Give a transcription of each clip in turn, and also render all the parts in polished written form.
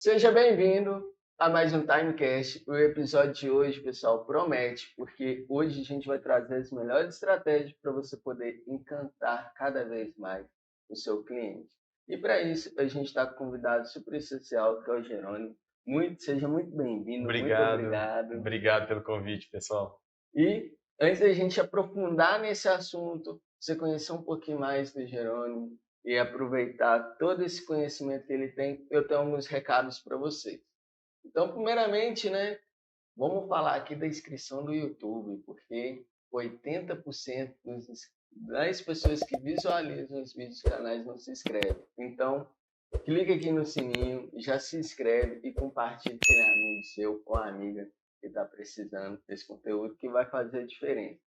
Seja bem-vindo a mais um Timecast. O episódio de hoje, pessoal, promete, porque hoje a gente vai trazer as melhores estratégias para você poder encantar cada vez mais o seu cliente. E para isso, a gente está com um convidado super especial, que é o Jerônimo. Seja muito bem-vindo, muito Obrigado, obrigado. obrigado pelo convite, pessoal. E antes da gente aprofundar nesse assunto, você conhecer um pouquinho mais do Jerônimo e aproveitar todo esse conhecimento que ele tem, eu tenho alguns recados para você. Então, primeiramente, né, vamos falar aqui da inscrição do YouTube, porque 80% das pessoas que visualizam os vídeos dos canais não se inscrevem. Então, clica aqui no sininho, já se inscreve e compartilha com aquele amigo seu ou amiga que está precisando desse conteúdo que vai fazer a diferença.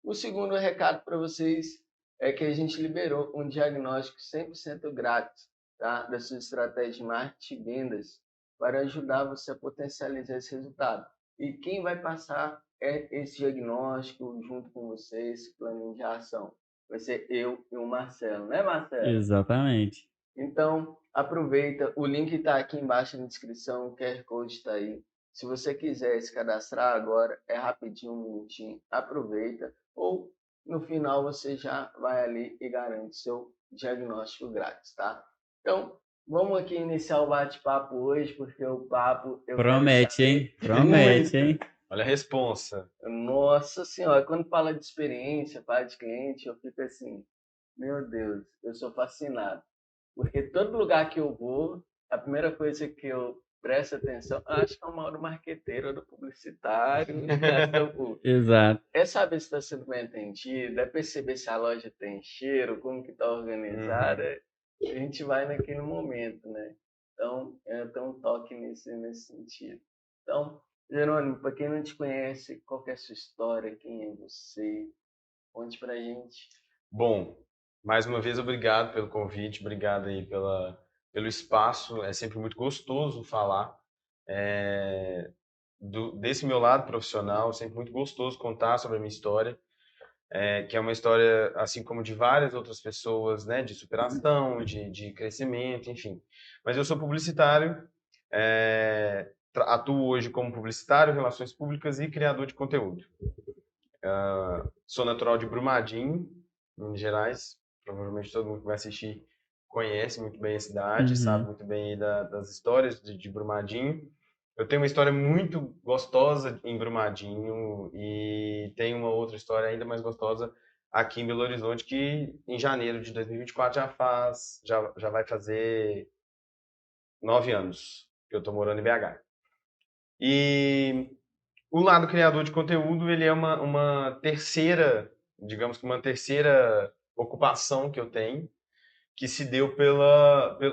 O segundo recado para vocês é que a gente liberou um diagnóstico 100% grátis, tá? Da sua estratégia de marketing e vendas para ajudar você a potencializar esse resultado. E quem vai passar esse diagnóstico junto com você, esse plano de ação? Vai ser eu e o Marcelo, né, Marcelo? Exatamente. Então, aproveita, o link está aqui embaixo na descrição, o QR Code está aí. Se você quiser se cadastrar agora, é rapidinho, um minutinho, aproveita. Ou no final você já vai ali e garante seu diagnóstico grátis, tá? Então, vamos aqui iniciar o bate-papo hoje, porque o papo eu quero Promete, saber hein? Promete, muito. hein? Olha a responsa. Nossa Senhora, quando fala de experiência, fala de cliente, eu fico assim, meu Deus, eu sou fascinado. Porque todo lugar que eu vou, a primeira coisa que eu presto atenção, acho que é o modo marqueteiro do publicitário, Exato. é saber se está sendo bem atendido, é perceber se a loja tem cheiro, como que está organizada. Uhum. A gente vai naquele momento, né? Então, eu tenho um toque nesse sentido. Então, Jerônimo, para quem não te conhece, qual que é a sua história, quem é você? Conte pra gente. Bom, mais uma vez obrigado pelo convite, obrigado aí pelo espaço. É sempre muito gostoso falar desse meu lado profissional, sempre muito gostoso contar sobre a minha história, que é uma história, assim como de várias outras pessoas, né, de superação, de crescimento, enfim. Mas eu sou publicitário, atuo hoje como publicitário, relações públicas e criador de conteúdo. Sou natural de Brumadinho, Minas Gerais. Provavelmente todo mundo que vai assistir conhece muito bem a cidade, sabe Uhum. muito bem aí das histórias de Brumadinho. Eu tenho uma história muito gostosa em Brumadinho e tenho uma outra história ainda mais gostosa aqui em Belo Horizonte, que em janeiro de 2024 já vai fazer 9 anos que eu estou morando em BH. E o lado criador de conteúdo, ele é uma terceira, digamos que uma terceira ocupação que eu tenho, que se deu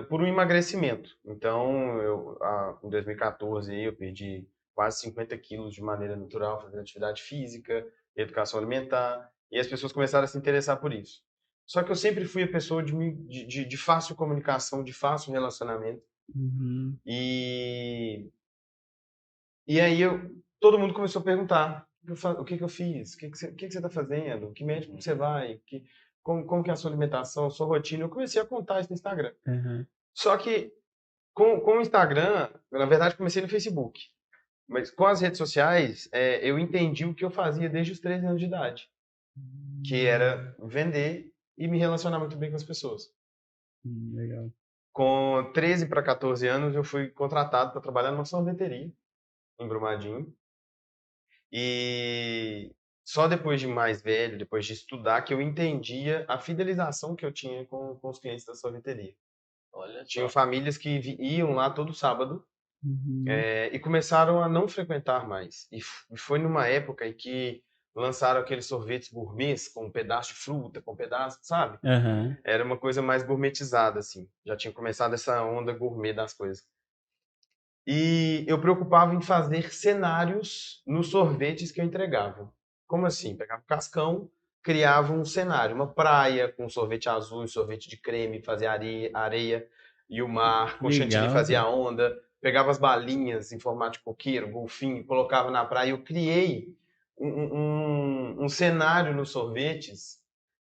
por um emagrecimento. Então, em 2014, eu perdi quase 50 quilos de maneira natural, fazendo atividade física, educação alimentar, e as pessoas começaram a se interessar por isso. Só que eu sempre fui a pessoa de fácil comunicação, de fácil relacionamento, Uhum. e e aí todo mundo começou a perguntar o que que eu fiz, o que que você está fazendo, que médico que você vai, como que é a sua alimentação, sua rotina. Eu comecei a contar isso no Instagram. Uhum. Só que com o Instagram, na verdade, comecei no Facebook. Mas com as redes sociais, eu entendi o que eu fazia desde os 13 anos de idade, que era vender e me relacionar muito bem com as pessoas. Legal. Com 13 para 14 anos, eu fui contratado para trabalhar numa sorveteria em Brumadinho. E só depois de mais velho, depois de estudar, que eu entendia a fidelização que eu tinha com os clientes da sorveteria. Olha Tinham só. famílias que iam lá todo sábado, Uhum. e começaram a não frequentar mais. E foi numa época em que lançaram aqueles sorvetes gourmets com um pedaço de fruta, com um pedaço, sabe? Aham. Era uma coisa mais gourmetizada, assim. Já tinha começado essa onda gourmet das coisas. E eu preocupava em fazer cenários nos sorvetes que eu entregava. Como assim? Pegava o cascão, criava um cenário, uma praia com sorvete azul e sorvete de creme, fazia areia e o mar, Que com chantilly legal, fazia cara. onda, pegava as balinhas em formato de coqueiro, golfinho, colocava na praia. Eu criei um cenário nos sorvetes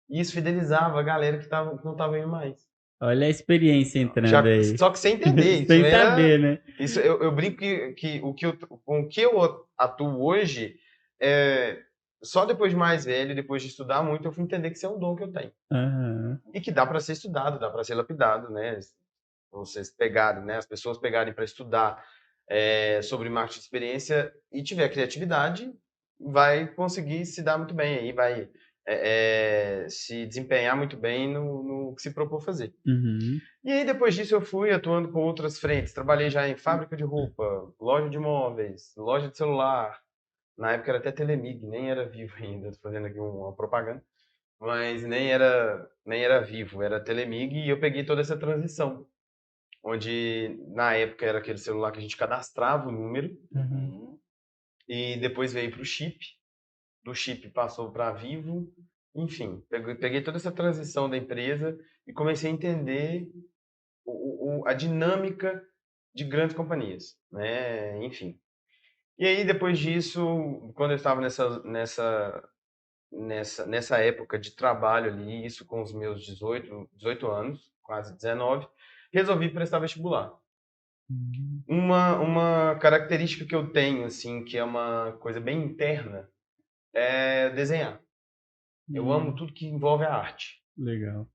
e isso fidelizava a galera que não estava indo mais. Olha a experiência entrando aí. Só que sem entender, isso Sem era. saber, né? Isso, eu brinco com o que eu atuo hoje, é, só depois de mais velho, depois de estudar muito, eu fui entender que isso é um dom que eu tenho. Aham. E que dá para ser estudado, dá para ser lapidado, né? Vocês pegarem, né? As pessoas pegarem para estudar sobre marketing de experiência e tiver criatividade, vai conseguir se dar muito bem aí, vai se desempenhar muito bem no que se propôs fazer. Uhum. E aí, depois disso, eu fui atuando com outras frentes. Trabalhei já em fábrica de roupa, loja de móveis, loja de celular. Na época era até Telemig, nem era Vivo ainda, tô fazendo aqui uma propaganda. Mas nem era Vivo, era Telemig e eu peguei toda essa transição. Onde, na época, era aquele celular que a gente cadastrava o número Uhum. e depois veio para o chip. Do chip passou para Vivo. Enfim, peguei toda essa transição da empresa e comecei a entender a dinâmica de grandes companhias, né? Enfim. E aí, depois disso, quando eu estava nessa época de trabalho ali, isso com os meus 18 anos, quase 19, resolvi prestar vestibular. Uhum. Uma característica que eu tenho, assim, que é uma coisa bem interna, é desenhar. Eu amo tudo que envolve a arte. Legal.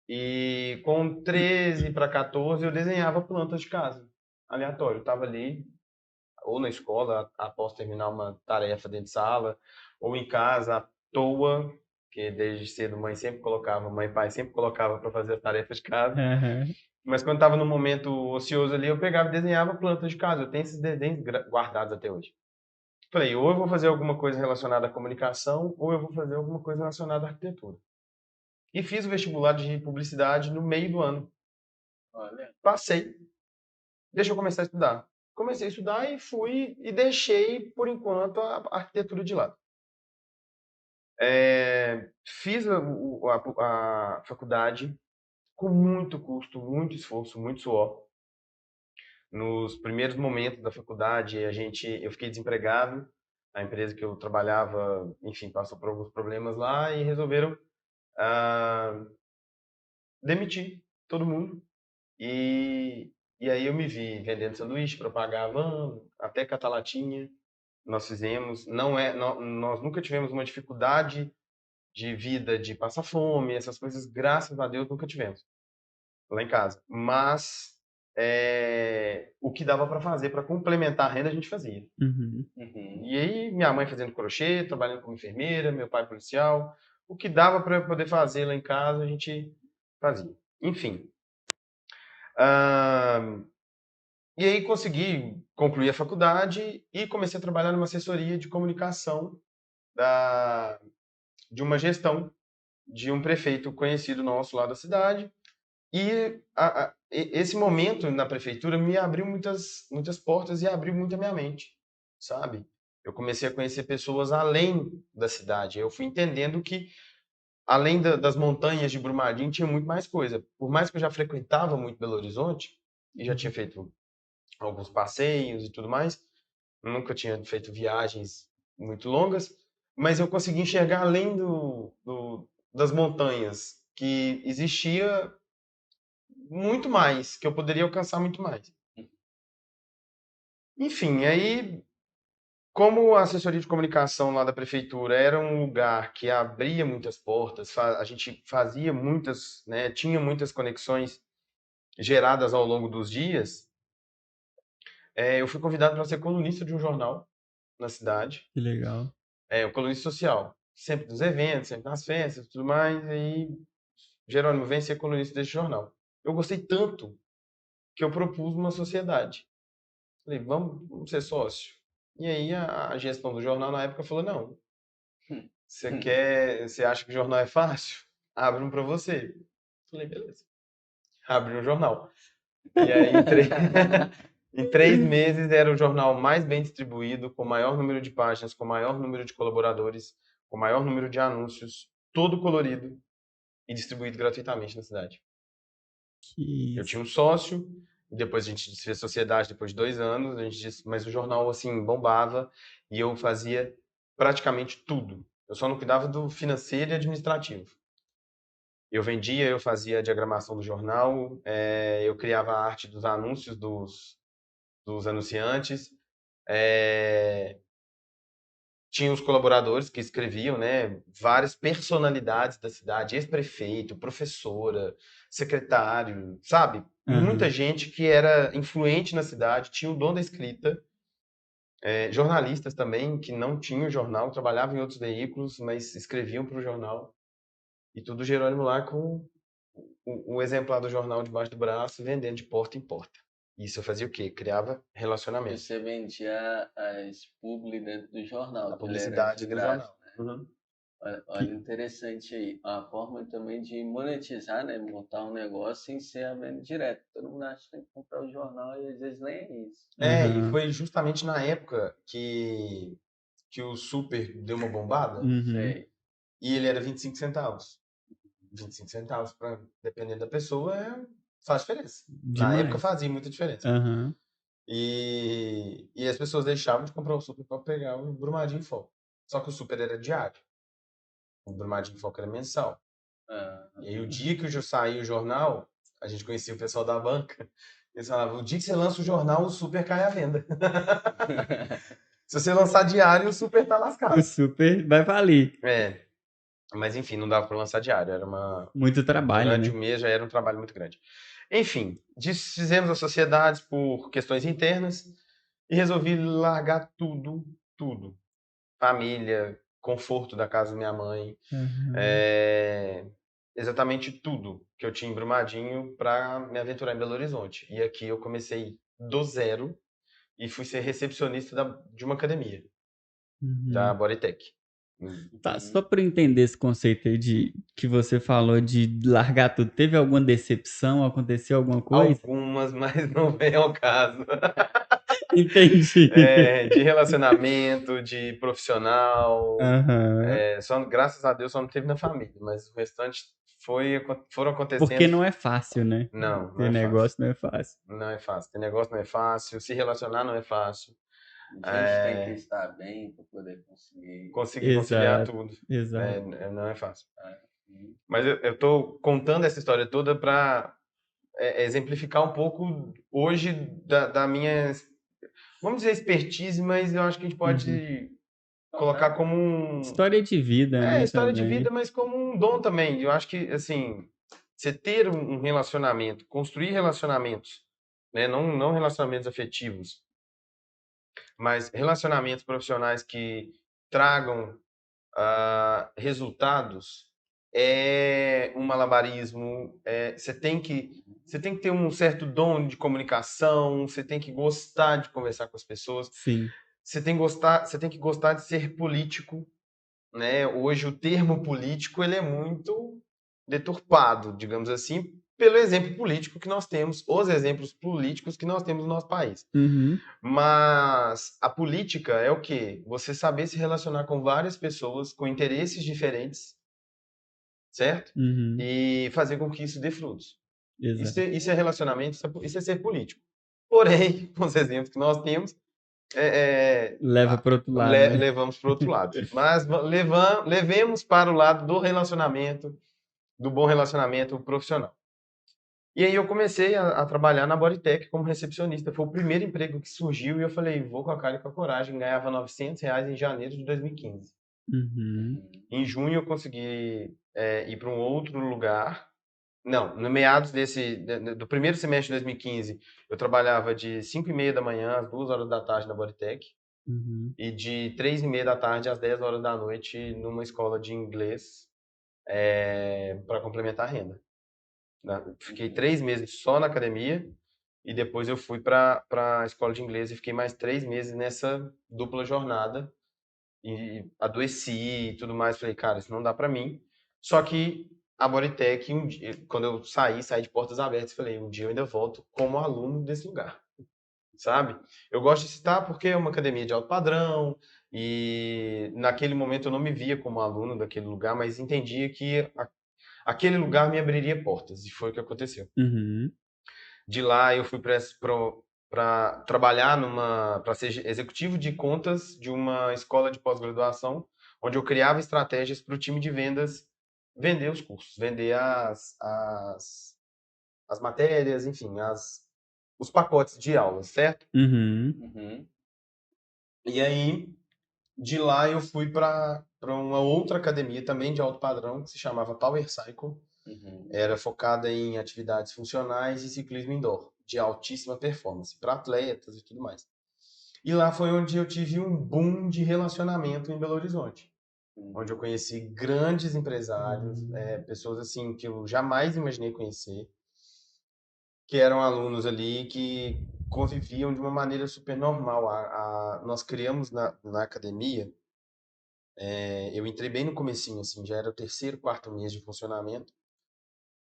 E com 13 para 14 eu desenhava plantas de casa, aleatório. Eu estava ali, ou na escola, após terminar uma tarefa dentro de sala, ou em casa, à toa, que desde cedo mãe e pai sempre colocava para fazer as tarefas de casa. Aham. Mas quando estava no momento ocioso ali, eu pegava e desenhava plantas de casa. Eu tenho esses desenhos guardados até hoje. Falei, ou eu vou fazer alguma coisa relacionada à comunicação, ou eu vou fazer alguma coisa relacionada à arquitetura. E fiz o vestibular de publicidade no meio do ano. Olha. Passei. Deixa eu começar a estudar. Comecei a estudar e fui e deixei, por enquanto, a arquitetura de lado. Fiz a faculdade com muito custo, muito esforço, muito suor. Nos primeiros momentos da faculdade, eu fiquei desempregado. A empresa que eu trabalhava, enfim, passou por alguns problemas lá e resolveram demitir todo mundo. E aí eu me vi vendendo sanduíche para pagar a van, até catalatinha. Nós fizemos, nós nunca tivemos uma dificuldade de vida, de passar fome, essas coisas, graças a Deus, nunca tivemos lá em casa. Mas o que dava para fazer para complementar a renda, a gente fazia. Uhum. E aí, minha mãe fazendo crochê, trabalhando como enfermeira, meu pai policial. O que dava para eu poder fazer lá em casa, a gente fazia. Enfim. E aí consegui concluir a faculdade e comecei a trabalhar numa assessoria de comunicação de uma gestão de um prefeito conhecido nosso lá da cidade. E esse momento na prefeitura me abriu muitas portas e abriu muito a minha mente, sabe? Eu comecei a conhecer pessoas além da cidade. Eu fui entendendo que, além das montanhas de Brumadinho, tinha muito mais coisa. Por mais que eu já frequentava muito Belo Horizonte, e já tinha feito alguns passeios e tudo mais, nunca tinha feito viagens muito longas, mas eu consegui enxergar além das montanhas, que existia muito mais, que eu poderia alcançar muito mais. Enfim, aí, como a assessoria de comunicação lá da prefeitura era um lugar que abria muitas portas, a gente fazia muitas, né, tinha muitas conexões geradas ao longo dos dias, eu fui convidado para ser colunista de um jornal na cidade, Que legal. um colunista social, sempre nos eventos, sempre nas festas, tudo mais, e aí Jerônimo vem ser colunista desse jornal. Eu gostei tanto que eu propus uma sociedade. Falei, vamos ser sócio. E aí a gestão do jornal na época falou, não, você acha que o jornal é fácil? Abre um para você. Falei, beleza. Abri um jornal. E aí em 3 meses era o jornal mais bem distribuído, com maior número de páginas, com maior número de colaboradores, com maior número de anúncios, todo colorido e distribuído gratuitamente na cidade. Que Eu isso. tinha um sócio, depois a gente desfez sociedade depois de 2 anos, a gente disse, mas o jornal assim bombava e eu fazia praticamente tudo. Eu só não cuidava do financeiro e administrativo. Eu vendia, eu fazia a diagramação do jornal, eu criava a arte dos anúncios dos anunciantes, tinha os colaboradores que escreviam, né? Várias personalidades da cidade, ex-prefeito, professora, secretário, sabe? Muita Aham. gente que era influente na cidade, tinha o dom da escrita, jornalistas também, que não tinham jornal, trabalhavam em outros veículos, mas escreviam para o jornal. E tudo Jerônimo lá com o exemplar do jornal debaixo do braço, vendendo de porta em porta. Isso eu fazia o quê? Criava E relacionamento. você vendia as publi dentro do A jornal, que ele era de publicidade do jornal. graça, né? Uhum. Olha, interessante aí. A forma também de monetizar, né? Montar um negócio sem ser a venda direta. Todo mundo acha que tem que comprar o jornal e às vezes nem é isso. E Aham. foi justamente na época que o super deu uma bombada Uhum. Sei. e ele era 25 centavos. 25 centavos, dependendo da pessoa, faz diferença. Na época Demais. fazia muita diferença. Aham. E as pessoas deixavam de comprar o super para pegar o Brumadinho em Foco. Só que o super era diário. O Brumadinho em Foco era mensal. Ah, E aí o dia que saiu o jornal, a gente conhecia o pessoal da banca, eles falavam, o dia que você lança o jornal, o super cai à venda. Se você lançar diário, o super tá O lascado. super vai falir. Mas enfim, não dava para lançar diário. Muito trabalho, Durante o né? mês já era um trabalho muito grande. Enfim, desfizemos as sociedades por questões internas e resolvi largar tudo, tudo. Família, conforto da casa da minha mãe, Aham. é, exatamente tudo que eu tinha em Brumadinho para me aventurar em Belo Horizonte. E aqui eu comecei do zero e fui ser recepcionista de uma academia, da Uhum. Bodytech. Tá, só para eu entender esse conceito aí de que você falou de largar tudo, teve alguma decepção? Aconteceu alguma coisa? Algumas, mas não vem ao caso. Entendi. De relacionamento, de profissional. Aham. Graças a Deus só não teve na família, mas o restante foram Porque acontecendo. não é fácil, né? Não, não Ter é fácil. negócio não é fácil. Não é fácil. Ter negócio não é fácil, se relacionar não é fácil. a gente tem que estar bem para poder conseguir. Conseguir conciliar Exato, tudo. exato. Não é fácil. Hum, Mas eu tô contando essa história toda para exemplificar um pouco hoje da minha, vamos dizer, expertise, mas eu acho que a gente Uhum. pode colocar como História de vida, né, história de vida, também. mas como um dom também. Eu acho que, assim, você ter um relacionamento, construir relacionamentos, né? Não relacionamentos afetivos, mas relacionamentos profissionais que tragam resultados é um malabarismo. Você tem que ter um certo dom de comunicação, você tem que gostar de conversar com as pessoas, Sim. você tem que gostar de ser político, né? Hoje o termo político ele é muito deturpado, digamos assim, pelo exemplo político que nós temos, os exemplos políticos que nós temos no nosso país. Uhum. Mas a política é o quê? Você saber se relacionar com várias pessoas com interesses diferentes, certo? Uhum. E fazer com que isso dê frutos. Isso, Exato. isso é relacionamento, isso é ser político. Porém, com os exemplos que nós temos, Leva para outro lado, né? levamos para o outro lado. Mas levemos para o lado do relacionamento, do bom relacionamento profissional. E aí eu comecei a trabalhar na Bodytech como recepcionista. Foi o primeiro emprego que surgiu e eu falei, vou com a cara e com a coragem. Ganhava R$ 900 em janeiro de 2015. Uhum. Em junho eu consegui ir para um outro lugar. Não, no meados do primeiro semestre de 2015, eu trabalhava de 5h30 da manhã às 2 horas da tarde na Bodytech Uhum. e de 3h30 da tarde às 10 horas da noite numa escola de inglês para complementar a renda. Fiquei 3 meses só na academia e depois eu fui para a escola de inglês e fiquei mais 3 meses nessa dupla jornada e adoeci e tudo mais. Falei, cara, isso não dá para mim. Só que a Bodytech, quando eu saí de portas abertas, falei, um dia eu ainda volto como aluno desse lugar, sabe? Eu gosto de citar porque é uma academia de alto padrão e naquele momento eu não me via como aluno daquele lugar, mas entendia que aquele lugar me abriria portas e foi o que aconteceu. Uhum. De lá eu fui para trabalhar para ser executivo de contas de uma escola de pós-graduação, onde eu criava estratégias para o time de vendas vender os cursos, vender as matérias, enfim, os pacotes de aulas, certo? Uhum. Uhum. E aí, de lá eu fui para uma outra academia também de alto padrão, que se chamava Power Cycle. Uhum. Era focada em atividades funcionais e ciclismo indoor, de altíssima performance, para atletas e tudo mais. E lá foi onde eu tive um boom de relacionamento em Belo Horizonte, onde eu conheci grandes empresários, pessoas assim que eu jamais imaginei conhecer, que eram alunos ali que conviviam de uma maneira super normal. Nós criamos na academia, eu entrei bem no comecinho, assim, já era o terceiro, quarto mês de funcionamento,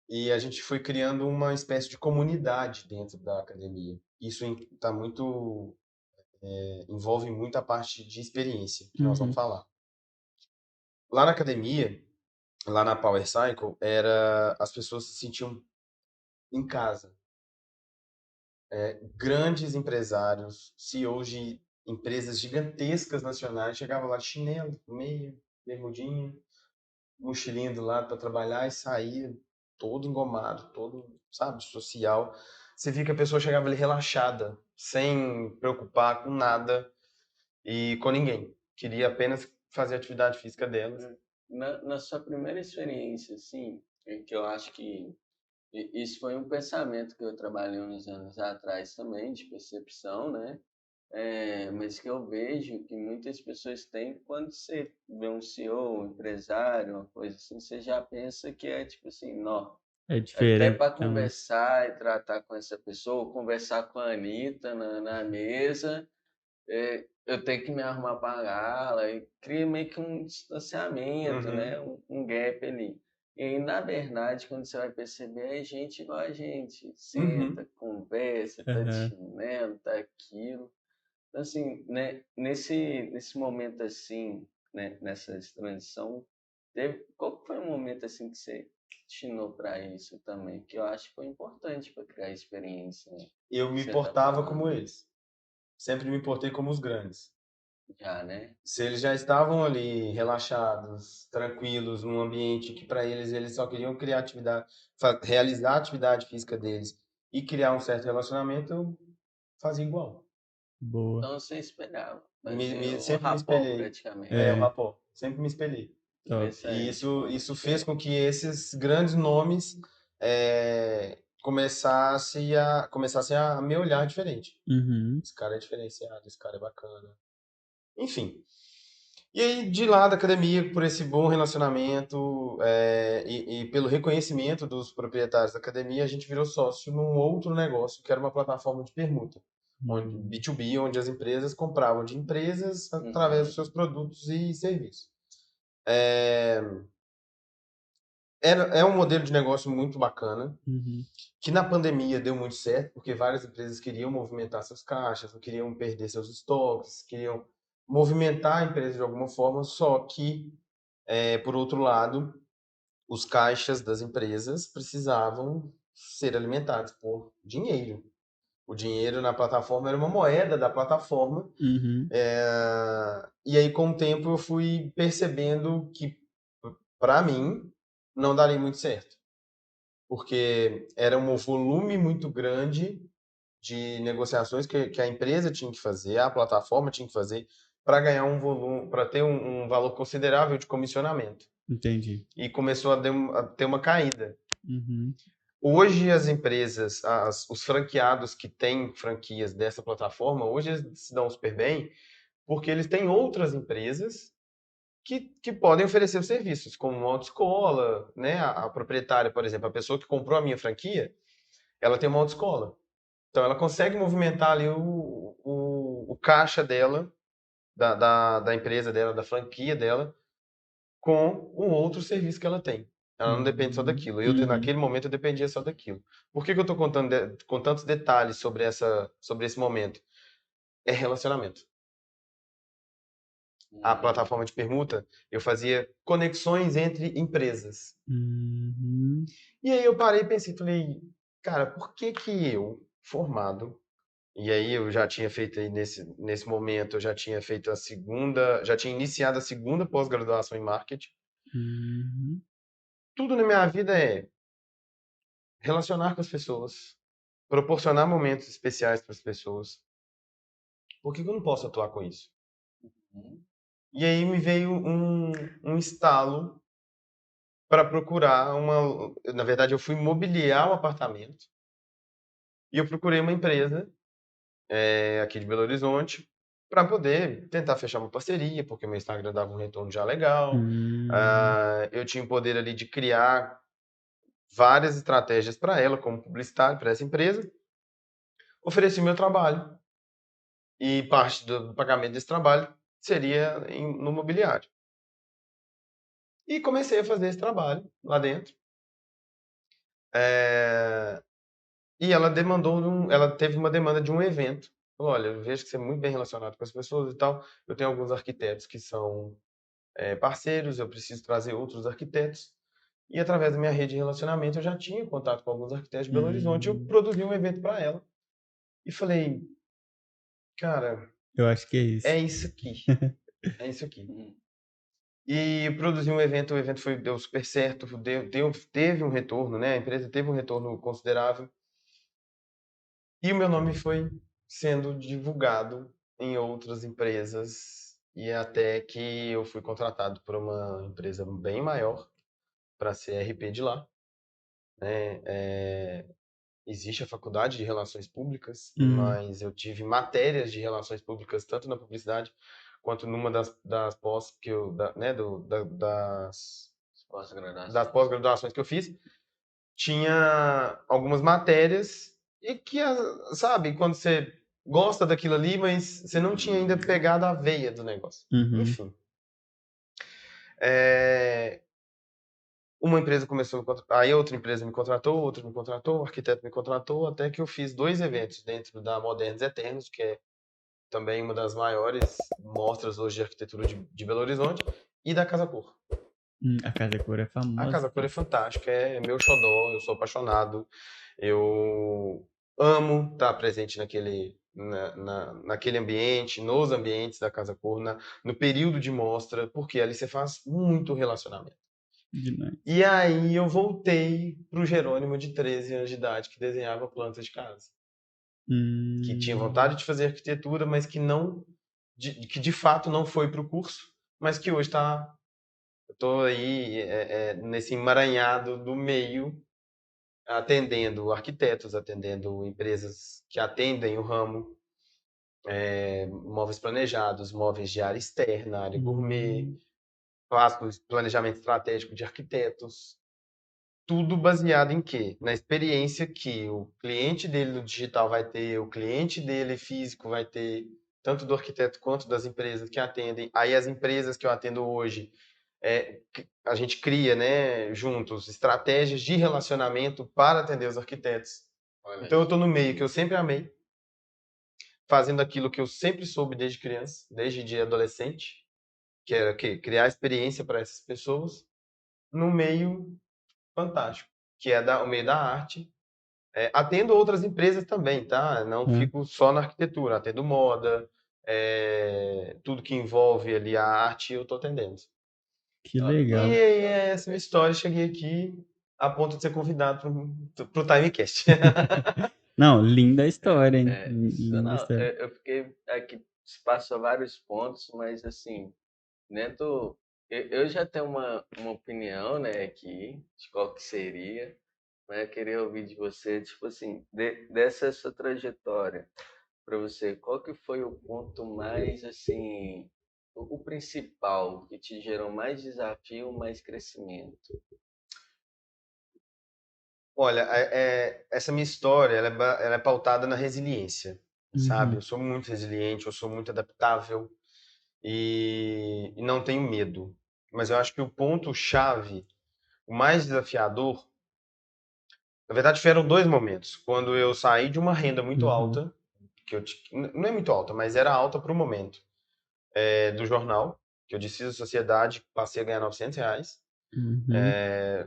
e a gente foi criando uma espécie de comunidade dentro da academia. Isso tá muito, envolve muito a parte de experiência que nós vamos Uhum. falar. Lá na academia, lá na Power Cycle, as pessoas se sentiam em casa. Grandes empresários, CEOs de empresas gigantescas nacionais, chegavam lá de chinelo, meia, bermudinha, mochilinha do lado para trabalhar e saía todo engomado, todo, sabe, social. Você via que a pessoa chegava ali relaxada, sem preocupar com nada e com ninguém. Queria apenas fazer a atividade física delas. Na sua primeira experiência, assim, que eu acho que isso foi um pensamento que eu trabalhei uns anos atrás também, de percepção, né? Mas que eu vejo que muitas pessoas têm quando você vê um CEO, um empresário, uma coisa assim, você já pensa que é tipo assim, não, É até diferente, para então. conversar e tratar com essa pessoa, conversar com a Anitta na mesa, eu tenho que me arrumar para a e cria meio que um distanciamento, né? Uhum, Um gap ali. E aí, na verdade, quando você vai perceber, é gente igual a gente. uhum. Senta, conversa, tá de Aham. chinelo, tá aquilo. Então, assim, né, nesse momento assim, né, nessa transição, qual que foi um momento assim que você destinou para isso também? Que eu acho que foi importante para criar experiência, né? Eu Que me você tá portava como falando eles. Sempre me portei como os grandes. já, né? Se eles já estavam ali relaxados, tranquilos, num ambiente que para eles só queriam criar atividade, realizar a atividade física deles e criar um certo relacionamento, eu fazia igual. Boa. Então você espelhava, fazia o Sempre me rapport espelhei. O É, praticamente. rapó, sempre me espelhei. top. E Interessante, isso fez porque com que esses grandes nomes começassem a me olhar diferente. Uhum. Esse cara é diferenciado, esse cara é bacana. Enfim. E aí, de lá da academia, por esse bom relacionamento e pelo reconhecimento dos proprietários da academia, a gente virou sócio num outro negócio, que era uma plataforma de permuta, onde, Uhum. B2B, onde as empresas compravam de empresas através dos uhum, seus produtos e serviços. É, é um modelo de negócio muito bacana, Uhum. que na pandemia deu muito certo, porque várias empresas queriam movimentar seus caixas, não queriam perder seus estoques, queriam movimentar a empresa de alguma forma, só que, por outro lado, os caixas das empresas precisavam ser alimentados por dinheiro. O dinheiro na plataforma era uma moeda da plataforma. Uhum. E aí, com o tempo, eu fui percebendo que, para mim, não daria muito certo. Porque era um volume muito grande de negociações que a empresa tinha que fazer, a plataforma tinha que fazer, para ganhar um volume, para ter um valor considerável de comissionamento. Entendi. E começou a ter uma caída. Uhum. Hoje as empresas, os franqueados que têm franquias dessa plataforma, hoje eles se dão super bem, porque eles têm outras empresas que podem oferecer os serviços, como uma autoescola, né? A proprietária, por exemplo, a pessoa que comprou a minha franquia, ela tem uma autoescola. Então ela consegue movimentar ali o caixa dela, da empresa dela, da franquia dela, com o outro serviço que ela tem. Ela não depende só Uhum. daquilo. Uhum. Naquele momento, eu dependia só daquilo. Por que que eu estou contando com tantos detalhes sobre esse momento? É relacionamento. A uhum. plataforma de permuta, eu fazia conexões entre empresas. Uhum. E aí eu parei e pensei, falei, cara, por que que eu, formado, e aí eu já tinha feito aí nesse momento, eu já tinha feito a segunda, já tinha iniciado a segunda pós-graduação em marketing, Uhum. tudo na minha vida é relacionar com as pessoas, proporcionar momentos especiais para as pessoas. Por que eu não posso atuar com isso? E aí me veio um estalo para procurar uma... Na verdade, eu fui mobiliar o apartamento e eu procurei uma empresa aqui de Belo Horizonte para poder tentar fechar uma parceria, porque meu Instagram dava um retorno já legal. Eu tinha o poder ali de criar várias estratégias para ela, como publicitário, para essa empresa. Ofereci meu trabalho e parte do pagamento desse trabalho seria no mobiliário. E comecei a fazer esse trabalho lá dentro. E ela ela teve uma demanda de um evento. Falou, olha, eu vejo que você é muito bem relacionado com as pessoas e tal. Eu tenho alguns arquitetos que são parceiros, eu preciso trazer outros arquitetos. E através da minha rede de relacionamento, eu já tinha contato com alguns arquitetos de Belo Horizonte. Eu produzi um evento para ela. E falei, cara, Eu acho que é isso. é isso aqui. É isso aqui. E produzi um evento, o evento deu super certo, teve um retorno, né? A empresa teve um retorno considerável. E o meu nome foi sendo divulgado em outras empresas. E até que eu fui contratado por uma empresa bem maior para ser RP de lá. Existe a faculdade de Relações Públicas, mas eu tive matérias de Relações Públicas tanto na publicidade quanto numa das pós que eu, das pós-graduações que eu fiz, tinha algumas matérias e que, sabe, quando você gosta daquilo ali, mas você não tinha ainda pegado a veia do negócio. Enfim. Uma empresa começou a me contratar, aí outra empresa me contratou, outra me contratou, o arquiteto me contratou, até que eu fiz 2 eventos dentro da Modernos Eternos, que é também uma das maiores mostras hoje de arquitetura de Belo Horizonte, e da Casa Cor. A Casa Cor é A famosa. Casa Cor é fantástica, é meu xodó, eu sou apaixonado, eu amo estar presente naquele ambiente, nos ambientes da Casa Cor, no período de mostra, porque ali você faz muito relacionamento. Demais. E aí eu voltei pro Jerônimo de 13 anos de idade, que desenhava plantas de casa. Que tinha vontade de fazer arquitetura, mas que que de fato não foi pro curso, mas que hoje eu tô aí nesse emaranhado do meio, atendendo arquitetos, atendendo empresas que atendem o ramo, móveis planejados, móveis de área externa, área gourmet, faço planejamento estratégico de arquitetos. Tudo baseado em quê? Na experiência que o cliente dele no digital vai ter, o cliente dele físico vai ter, tanto do arquiteto quanto das empresas que atendem. Aí as empresas que eu atendo hoje, a gente cria, né, juntos, estratégias de relacionamento para atender os arquitetos. Então eu estou no meio que eu sempre amei, fazendo aquilo que eu sempre soube desde criança, desde de adolescente, que era criar experiência para essas pessoas, no meio fantástico, que é o meio da arte. Atendo outras empresas também, tá? Não fico só na arquitetura, atendo moda, tudo que envolve ali a arte eu tô atendendo. Que legal. E aí, essa é a minha história. Cheguei aqui a ponto de ser convidado pro Timecast. Não, linda a história, hein? Linda Não, história. eu fiquei aqui, se passou vários pontos, mas assim, dentro, eu já tenho uma opinião, né, aqui, de qual que seria, mas eu queria ouvir de você, tipo assim, dessa sua trajetória, para você, qual que foi o ponto mais, assim, o principal que te gerou mais desafio, mais crescimento? Olha, essa minha história, ela é pautada na resiliência, sabe? Eu sou muito resiliente, eu sou muito adaptável e não tenho medo. Mas eu acho que o ponto-chave, o mais desafiador, na verdade, tiveram 2 momentos. Quando eu saí de uma renda muito alta, não é muito alta, mas era alta para o momento, do jornal, que eu desfiz a sociedade, passei a ganhar R$ 900.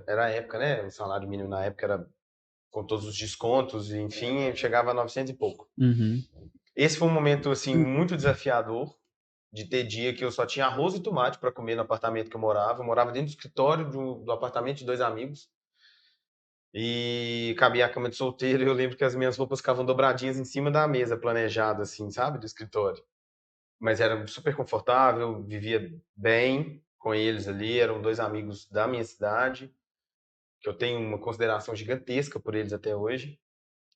Era a época, né? O salário mínimo na época era com todos os descontos, e, enfim, chegava a 900 e pouco. Esse foi um momento, assim, muito desafiador, de ter dia que eu só tinha arroz e tomate para comer no apartamento que eu morava. Eu morava dentro do escritório do apartamento de 2 amigos. E cabia a cama de solteiro. E eu lembro que as minhas roupas ficavam dobradinhas em cima da mesa, planejada, assim, sabe? Do escritório. Mas era super confortável, vivia bem com eles ali. Eram 2 amigos da minha cidade, que eu tenho uma consideração gigantesca por eles até hoje.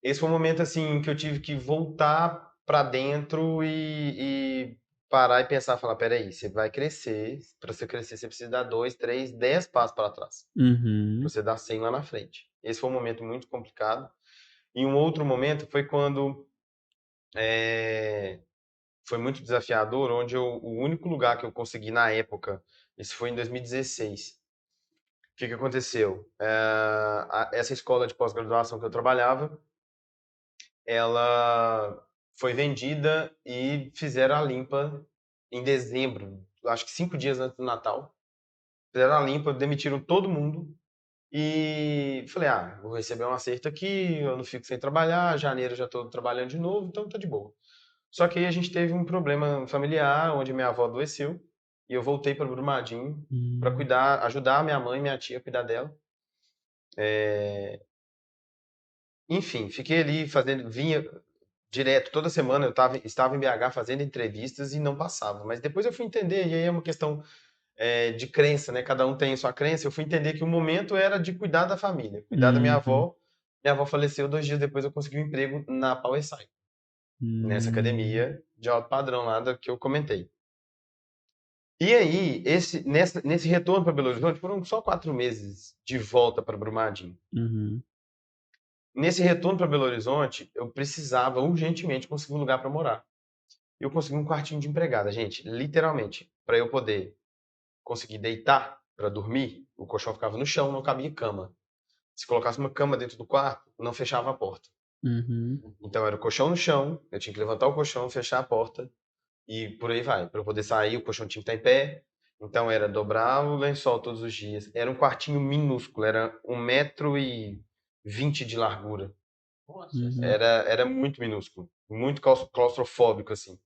Esse foi um momento, assim, que eu tive que voltar para dentro e parar e pensar, falar, peraí, você vai crescer. Para você crescer, você precisa dar 2, 3, 10 passos para trás. Pra Uhum. você dar 100 lá na frente. Esse foi um momento muito complicado. E um outro momento foi quando foi muito desafiador, onde o único lugar que eu consegui na época, isso foi em 2016. O que que aconteceu? Essa escola de pós-graduação que eu trabalhava, ela foi vendida e fizeram a limpa em dezembro, acho que 5 dias antes do Natal. Fizeram a limpa, demitiram todo mundo. E falei, vou receber um acerto aqui, eu não fico sem trabalhar, janeiro já estou trabalhando de novo, então tá de boa. Só que aí a gente teve um problema familiar, onde minha avó adoeceu, e eu voltei para Brumadinho para Hum. cuidar, ajudar a minha mãe e minha tia a cuidar dela. Enfim, fiquei ali fazendo, vinha direto, toda semana eu estava em BH fazendo entrevistas e não passava. Mas depois eu fui entender, e aí é uma questão de crença, né? Cada um tem a sua crença. Eu fui entender que o momento era de cuidar da família, cuidar da minha Uhum. avó. Minha avó faleceu 2 dias depois, eu consegui um emprego na Power Cycle, nessa Hum. academia de alto padrão lá que eu comentei. E aí, nesse retorno para Belo Horizonte, foram só 4 meses de volta para Brumadinho. Uhum. Nesse retorno para Belo Horizonte, eu precisava urgentemente conseguir um lugar para morar. Eu consegui um quartinho de empregada, gente, literalmente, para eu poder conseguir deitar para dormir. O colchão ficava no chão, não cabia cama. Se colocasse uma cama dentro do quarto, não fechava a porta. Uhum. Então era o colchão no chão, eu tinha que levantar o colchão, fechar a porta e por aí vai. Para eu poder sair, o colchão tinha que estar em pé. Então era dobrar o lençol todos os dias. Era um quartinho minúsculo, era 1,20 m de largura. Nossa, Uhum. Era muito minúsculo, muito claustrofóbico assim.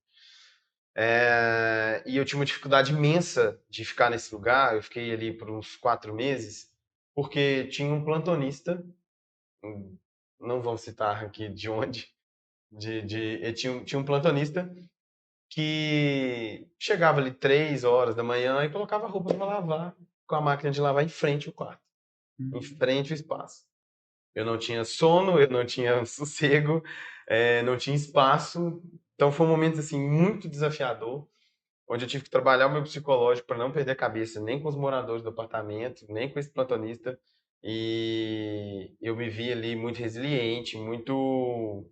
E eu tinha uma dificuldade imensa de ficar nesse lugar. Eu fiquei ali por uns 4 meses, porque tinha um plantonista, não vou citar aqui de onde, tinha um plantonista que chegava ali 3 horas da manhã e colocava a roupa para lavar com a máquina de lavar em frente ao quarto, em Uhum. frente ao espaço. Eu não tinha sono, eu não tinha sossego, não tinha espaço. Então foi um momento assim muito desafiador, onde eu tive que trabalhar o meu psicológico para não perder a cabeça, nem com os moradores do apartamento, nem com esse plantonista. E eu me vi ali muito resiliente, muito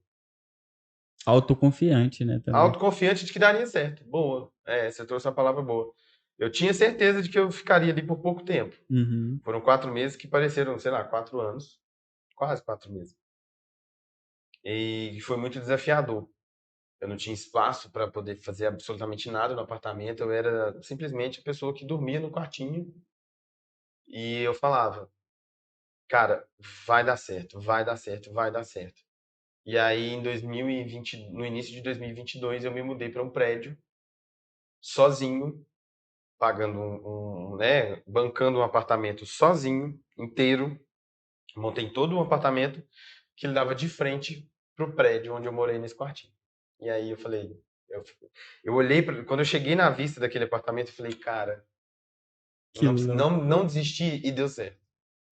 Autoconfiante, né, também. autoconfiante de que daria certo. Boa. Você trouxe uma palavra boa. Eu tinha certeza de que eu ficaria ali por pouco tempo. Uhum. Foram 4 meses que pareceram, sei lá, 4 anos. Quase 4 meses. E foi muito desafiador. Eu não tinha espaço para poder fazer absolutamente nada no apartamento. Eu era simplesmente a pessoa que dormia no quartinho. E eu falava, cara, vai dar certo, vai dar certo, vai dar certo. E aí, em 2020, no início de 2022, eu me mudei para um prédio sozinho, pagando né, bancando um apartamento sozinho, inteiro. Montei todo um apartamento que ele dava de frente pro prédio onde eu morei nesse quartinho. E aí eu falei, eu, eu olhei quando eu cheguei na vista daquele apartamento, eu falei, cara, Que louco. não desisti e deu certo.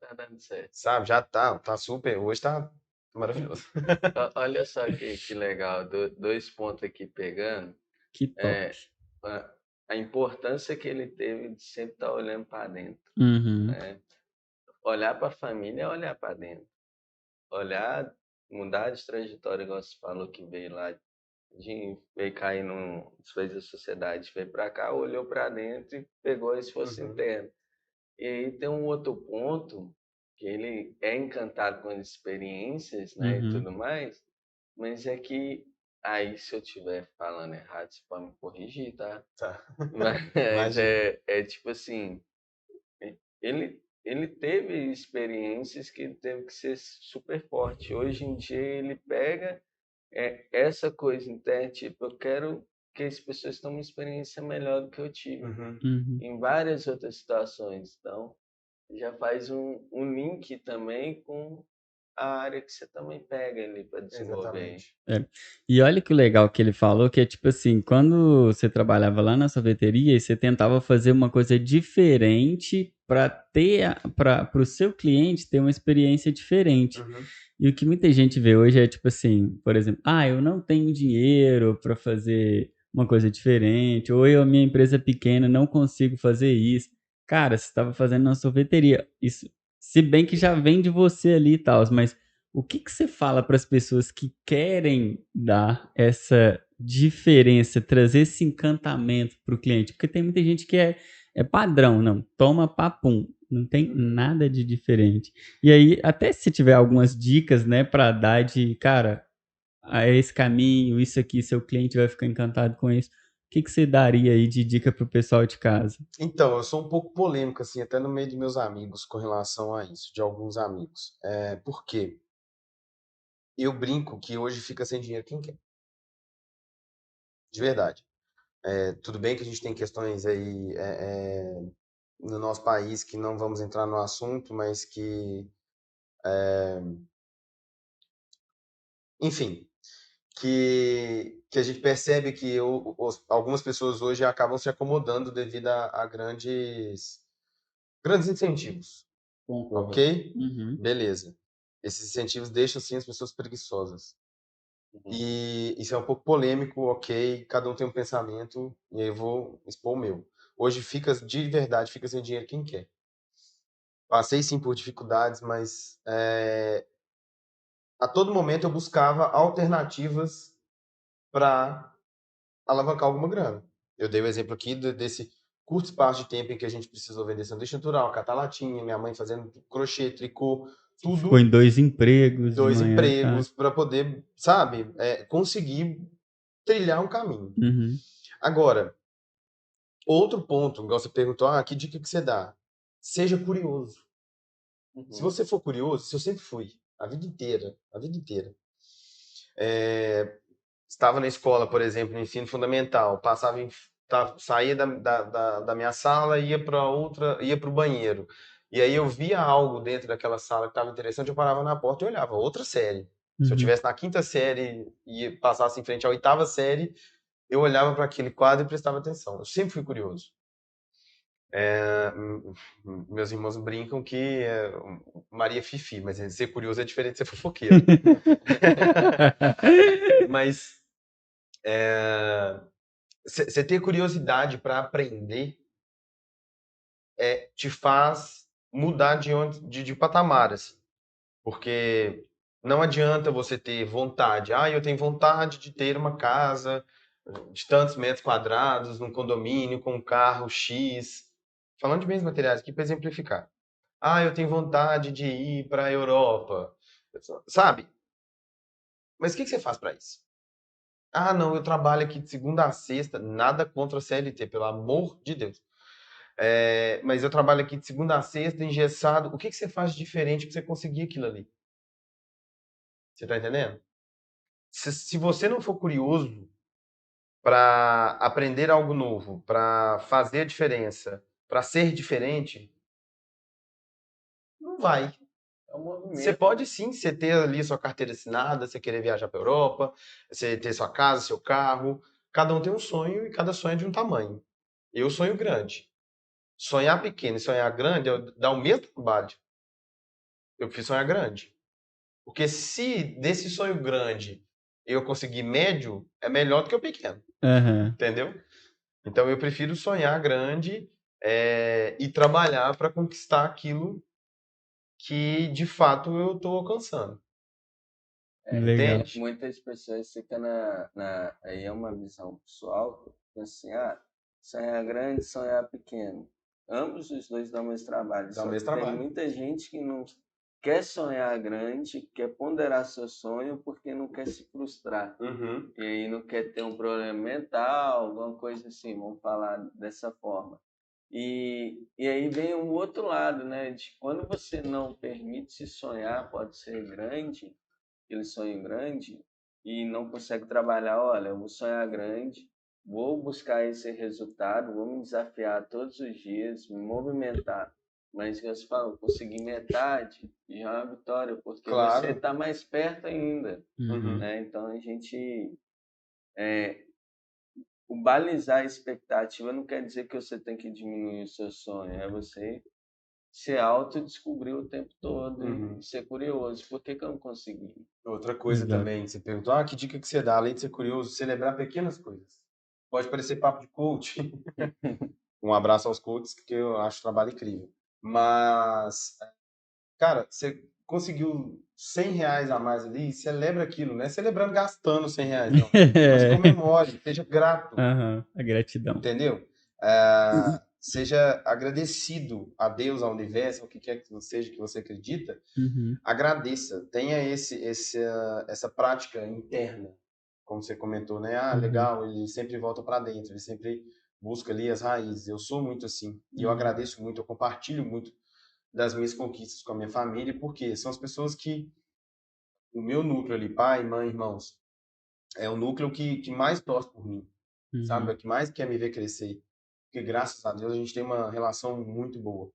tá dando certo. Sabe? Já tá super, hoje tá maravilhoso. Olha só que legal, dois pontos aqui pegando. Que top. É, a importância que ele teve de sempre estar olhando para dentro, Uhum. né? Olhar para a família é olhar para dentro. Olhar, mudar de trajetória, igual você falou que veio lá, veio cair no fez da sociedade, veio para cá, olhou para dentro e pegou esse esforço Uhum, interno. E aí tem um outro ponto, que ele é encantado com as experiências, né, e Uhum. tudo mais, mas é que, aí se eu estiver falando errado, você pode me corrigir, tá? tá. Mas Imagina. é tipo assim, ele teve experiências que ele teve que ser super forte. Hoje em dia ele pega essa coisa interna, tipo, eu quero porque as pessoas têm uma experiência melhor do que eu tive Uhum. em várias outras situações. Então, já faz um link também com a área que você também pega ali para desenvolver. Exatamente. É. E olha que legal que ele falou, que é tipo assim, quando você trabalhava lá na sorveteria, e você tentava fazer uma coisa diferente para o seu cliente ter uma experiência diferente. Uhum. E o que muita gente vê hoje é tipo assim, por exemplo, eu não tenho dinheiro para fazer uma coisa diferente, ou a minha empresa é pequena, não consigo fazer isso. Cara, você estava fazendo na sorveteria. Isso, se bem que já vem de você ali e tal, mas o que que você fala para as pessoas que querem dar essa diferença, trazer esse encantamento para o cliente? Porque tem muita gente que é padrão, não, toma papum, não tem nada de diferente. E aí, até se tiver algumas dicas, né, para dar de, cara, é esse caminho, isso aqui, seu cliente vai ficar encantado com isso. O que que você daria aí de dica pro pessoal de casa? Então, eu sou um pouco polêmico, assim, até no meio dos meus amigos com relação a isso, de alguns amigos. Por quê? Eu brinco que hoje fica sem dinheiro quem quer, de verdade. Tudo bem que a gente tem questões aí no nosso país que não vamos entrar no assunto, mas que, enfim, que a gente percebe que algumas pessoas hoje acabam se acomodando devido a grandes incentivos, Concordo. ok? Uhum. Beleza. Esses incentivos deixam, sim, as pessoas preguiçosas. Uhum. E isso é um pouco polêmico, ok? Cada um tem um pensamento, e aí eu vou expor o meu. Hoje fica, de verdade, fica sem dinheiro quem quer. Passei sim por dificuldades, mas a todo momento eu buscava alternativas para alavancar alguma grana. Eu dei o exemplo aqui desse curto espaço de tempo em que a gente precisou vender sanduíche natural, catar latinha, minha mãe fazendo crochê, tricô, Ficou em tudo, 2 empregos de 2 manhã à tarde. empregos para poder, sabe, conseguir trilhar um caminho. Uhum. Agora, outro ponto, igual você perguntou, que dica que você dá? Seja curioso. Se Uhum. você for curioso, se eu sempre fui, a vida inteira. Estava na escola, por exemplo, no ensino fundamental, saía da minha sala, ia para outra, ia para o banheiro. E aí eu via algo dentro daquela sala que estava interessante, eu parava na porta e olhava, outra série. Se eu Uhum. tivesse na quinta série e passasse em frente à oitava série, eu olhava para aquele quadro e prestava atenção. Eu sempre fui curioso. Meus irmãos brincam que Maria Fifi, mas ser curioso é diferente de ser fofoqueiro. Mas você ter curiosidade para aprender te faz mudar de patamar, assim. Porque não adianta você ter vontade. Eu tenho vontade de ter uma casa de tantos metros quadrados, num condomínio, com um carro X. Falando de bens materiais aqui para exemplificar. Eu tenho vontade de ir para a Europa. Sabe? Mas o que você faz para isso? Não, eu trabalho aqui de segunda a sexta. Nada contra a CLT, pelo amor de Deus. Mas eu trabalho aqui de segunda a sexta, engessado. O que você faz de diferente para você conseguir aquilo ali? Você tá entendendo? Se você não for curioso para aprender algo novo, para fazer a diferença, para ser diferente, não vai. É um Você movimento, pode né? sim, você ter ali sua carteira assinada, você querer viajar para Europa, você ter sua casa, seu carro. Cada um tem um sonho e cada sonho é de um tamanho. Eu sonho grande. Sonhar pequeno e sonhar grande dá o mesmo trabalho. Eu prefiro sonhar grande. Porque se desse sonho grande eu conseguir médio, é melhor do que o pequeno. Aham. Entendeu? Então eu prefiro sonhar grande e trabalhar para conquistar aquilo que de fato eu estou alcançando. Legal. Entende? Muitas pessoas ficam aí é uma visão pessoal, assim, sonhar grande, sonhar pequeno. Ambos os dois dão mais trabalho, Dá o só que mesmo tem trabalho. muita gente que não quer sonhar grande, quer ponderar seu sonho porque não quer se frustrar. Uhum. E aí não quer ter um problema mental, alguma coisa assim, vamos falar dessa forma. E aí vem o outro lado, né? De quando você não permite se sonhar, pode ser grande, aquele sonho grande, e não consegue trabalhar, olha, eu vou sonhar grande, vou buscar esse resultado, vou me desafiar todos os dias, me movimentar. Mas você fala, conseguir metade já é uma vitória, porque você Claro. está mais perto ainda, Uhum. né? Então a gente o balizar a expectativa não quer dizer que você tem que diminuir o seu sonho, é você se autodescobrir o tempo todo e ser curioso. Por que que eu não consegui? Outra coisa Exato. também, você perguntou, que dica que você dá, além de ser curioso, celebrar pequenas coisas. Pode parecer papo de coach. Um abraço aos coaches, que eu acho o trabalho incrível. Mas, cara, você conseguiu R$ 100 a mais ali, celebra aquilo, não é celebrando gastando R$ 100, não. Mas comemore, seja grato, Aham, a gratidão. entendeu? Seja agradecido a Deus, ao universo, ao que quer que seja que você acredita, Uhum. agradeça, tenha essa prática interna, como você comentou, né? Legal, ele sempre volta para dentro, ele sempre busca ali as raízes. Eu sou muito assim, e eu agradeço muito, eu compartilho muito das minhas conquistas com a minha família, porque são as pessoas que, o meu núcleo ali, pai, mãe, irmãos, é o núcleo que mais torce por mim, sabe? É Uhum. o que mais quer me ver crescer. Porque, graças a Deus, a gente tem uma relação muito boa.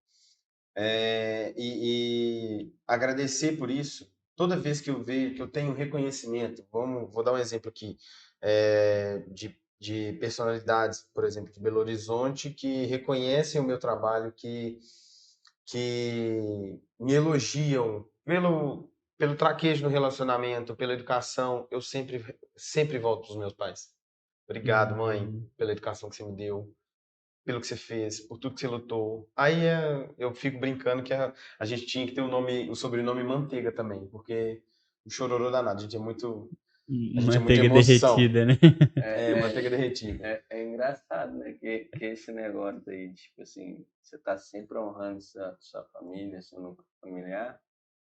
E agradecer por isso. Toda vez que eu vejo que eu tenho reconhecimento, vou dar um exemplo aqui, de personalidades, por exemplo, de Belo Horizonte, que reconhecem o meu trabalho, que me elogiam pelo traquejo no relacionamento, pela educação, eu sempre volto para os meus pais. Obrigado, mãe, Uhum. pela educação que você me deu, pelo que você fez, por tudo que você lutou. Aí eu fico brincando que a gente tinha que ter o sobrenome Manteiga também, porque o chororô danado, a gente é muito de Manteiga emoção. derretida, né? Manteiga derretida. É engraçado, né? Que esse negócio aí, tipo assim, você tá sempre honrando sua família, seu núcleo familiar,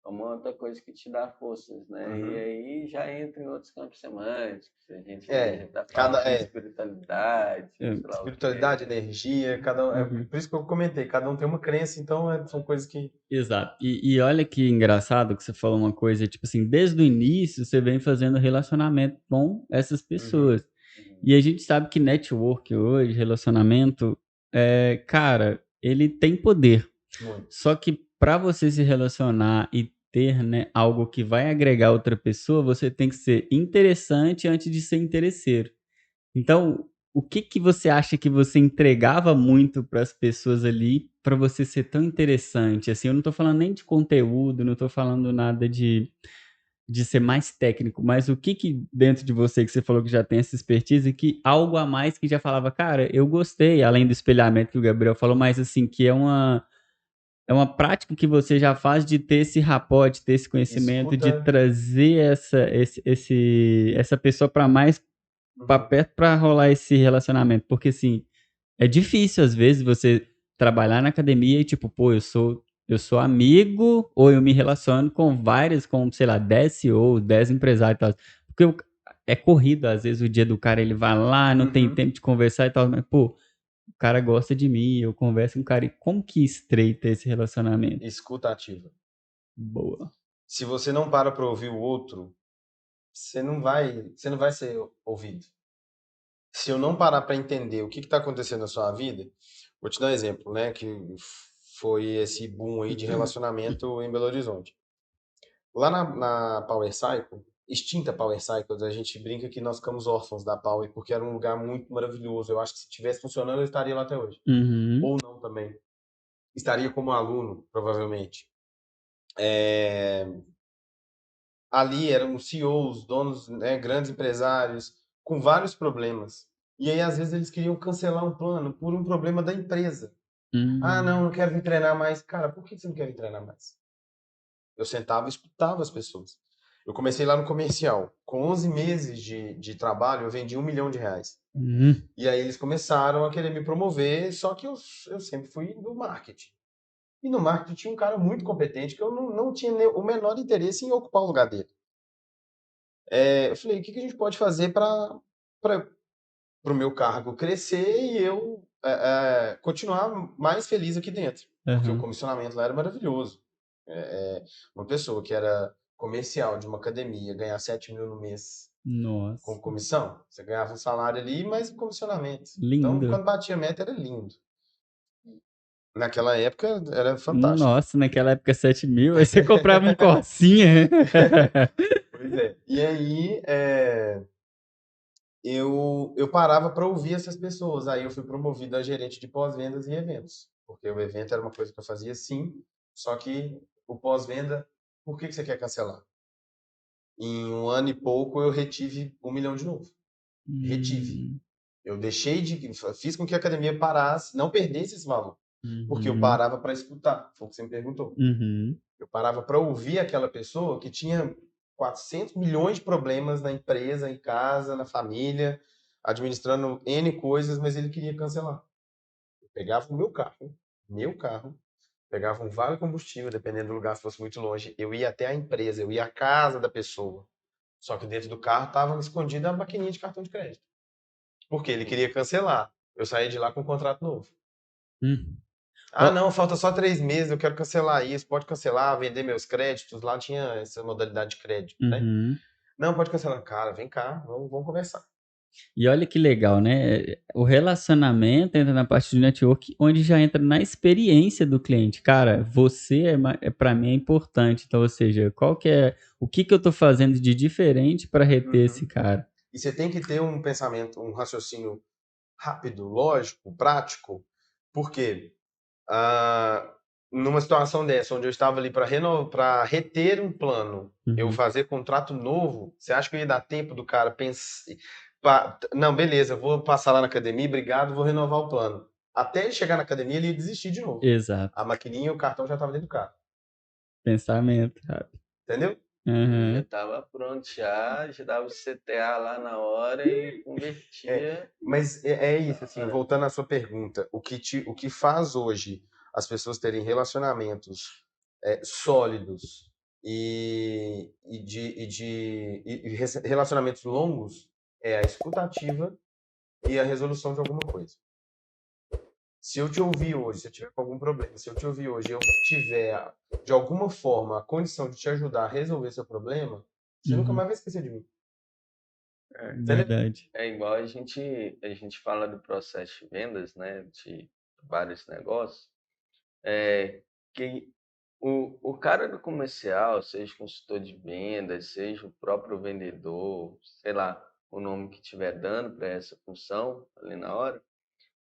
é uma outra coisa que te dá forças, né? E aí já entra em outros campos semânticos, a gente tá falando de espiritualidade, sei lá o Espiritualidade, quê. energia, Uhum. por isso que eu comentei, cada um tem uma crença, então são coisas que... Exato. E olha que engraçado que você falou uma coisa, tipo assim, desde o início você vem fazendo relacionamento com essas pessoas. Uhum. E a gente sabe que network hoje, relacionamento, cara, ele tem poder. Muito. Só que para você se relacionar e ter, né, algo que vai agregar outra pessoa, você tem que ser interessante antes de ser interesseiro. Então, o que que você acha que você entregava muito para as pessoas ali, para você ser tão interessante? Assim, eu não tô falando nem de conteúdo, não tô falando nada de ser mais técnico, mas o que que dentro de você, que você falou que já tem essa expertise, que algo a mais que já falava: "Cara, eu gostei", além do espelhamento que o Gabriel falou, mas assim, que é uma prática que você já faz de ter esse rapport, de ter esse conhecimento, de Escuta. trazer essa pessoa para mais pra perto pra rolar esse relacionamento, porque assim, é difícil às vezes você trabalhar na academia e tipo, pô, eu sou amigo ou eu me relaciono com várias, com, sei lá, 10 CEO, 10 empresários e tal. Porque é corrido, às vezes o dia do cara ele vai lá, não tem tempo de conversar e tal, mas pô, o cara gosta de mim, eu converso com o cara e como que estreita esse relacionamento? Escuta ativa. Boa. Se você não para ouvir o outro, você não vai ser ouvido. Se eu não parar para entender o que está acontecendo na sua vida, vou te dar um exemplo, né? Que foi esse boom aí de relacionamento em Belo Horizonte. Lá na Power Cycle, extinta Power Cycle, a gente brinca que nós ficamos órfãos da Power porque era um lugar muito maravilhoso. Eu acho que se tivesse funcionando, eu estaria lá até hoje. Uhum. Ou não também. Estaria como aluno, provavelmente. É, Ali eram CEOs, donos, né, grandes empresários, com vários problemas. E aí, às vezes, eles queriam cancelar um plano por um problema da empresa. Não, Hum. não quero vir treinar mais. Cara, por que você não quer vir treinar mais? Eu sentava e escutava as pessoas. Eu comecei lá no comercial. Com 11 meses de trabalho, eu vendi R$ 1 milhão. Uhum. E aí eles começaram a querer me promover, só que eu sempre fui do marketing. E no marketing tinha um cara muito competente que eu não tinha o menor interesse em ocupar o lugar dele. Eu falei, o que a gente pode fazer para o meu cargo crescer e eu continuar mais feliz aqui dentro? Porque o Aham. comissionamento lá era maravilhoso. Uma pessoa que era comercial de uma academia ganhar 7 mil no mês Nossa, com comissão. Você ganhava um salário ali, mas um comissionamento. Então, lindo. quando batia a meta, era lindo. Naquela época, era fantástico. Nossa, naquela época 7 mil, aí você comprava um Corsinha. Pois é. E aí, eu parava para ouvir essas pessoas. Aí eu fui promovido a gerente de pós-vendas e eventos. Porque o evento era uma coisa que eu fazia sim, só que o pós-venda, por que você quer cancelar? Em um ano e pouco eu retive 1 milhão de novo. Retive. Hum, Eu fiz com que a academia parasse, não perdesse esse valor. Porque eu uhum, parava para escutar, foi o que você me perguntou. uhum. Eu parava para ouvir aquela pessoa que tinha 400 milhões de problemas na empresa, em casa, na família, administrando N coisas, mas ele queria cancelar. Eu pegava o meu carro, pegava um vale combustível, dependendo do lugar, se fosse muito longe, eu ia até a empresa, eu ia à casa da pessoa. Só que dentro do carro estava escondida a maquininha de cartão de crédito. Porque ele queria cancelar. Eu saí de lá com um contrato novo. Hum. Ah, Ó, não, falta só 3 meses, eu quero cancelar isso. Pode cancelar, vender meus créditos. Lá tinha essa modalidade de crédito, né? uhum. Não, pode cancelar. Cara, vem cá, vamos conversar. E olha que legal, né? O relacionamento entra na parte de network, onde já entra na experiência do cliente. Cara, você para mim é importante. Então, ou seja, qual que é, o que que eu tô fazendo de diferente para reter esse Uhum. cara? E você tem que ter um pensamento, um raciocínio rápido, lógico, prático, porque numa situação dessa, onde eu estava ali para reter um plano, eu Uhum. fazer contrato novo, você acha que eu ia dar tempo do cara pensar, não, beleza, vou passar lá na academia, obrigado, vou renovar o plano. Até ele chegar na academia, ele ia desistir de novo. Exato. A maquininha e o cartão já estavam dentro do carro. Pensamento, sabe? Entendeu? Ele já Uhum. estava pronto, já dava o CTA lá na hora e convertia Mas é na isso, assim, hora. voltando à sua pergunta, o que faz hoje as pessoas terem relacionamentos sólidos e relacionamentos longos é a escutativa e a resolução de alguma coisa. Se eu te ouvir hoje, se eu tiver com algum problema, se eu te ouvir hoje e eu tiver, de alguma forma, a condição de te ajudar a resolver seu problema, você nunca Uhum. mais vai esquecer de mim. É, Entendeu? Verdade. é igual a gente fala do processo de vendas, né, de vários negócios, que o cara do comercial, seja consultor de vendas, seja o próprio vendedor, sei lá, o nome que estiver dando para essa função ali na hora,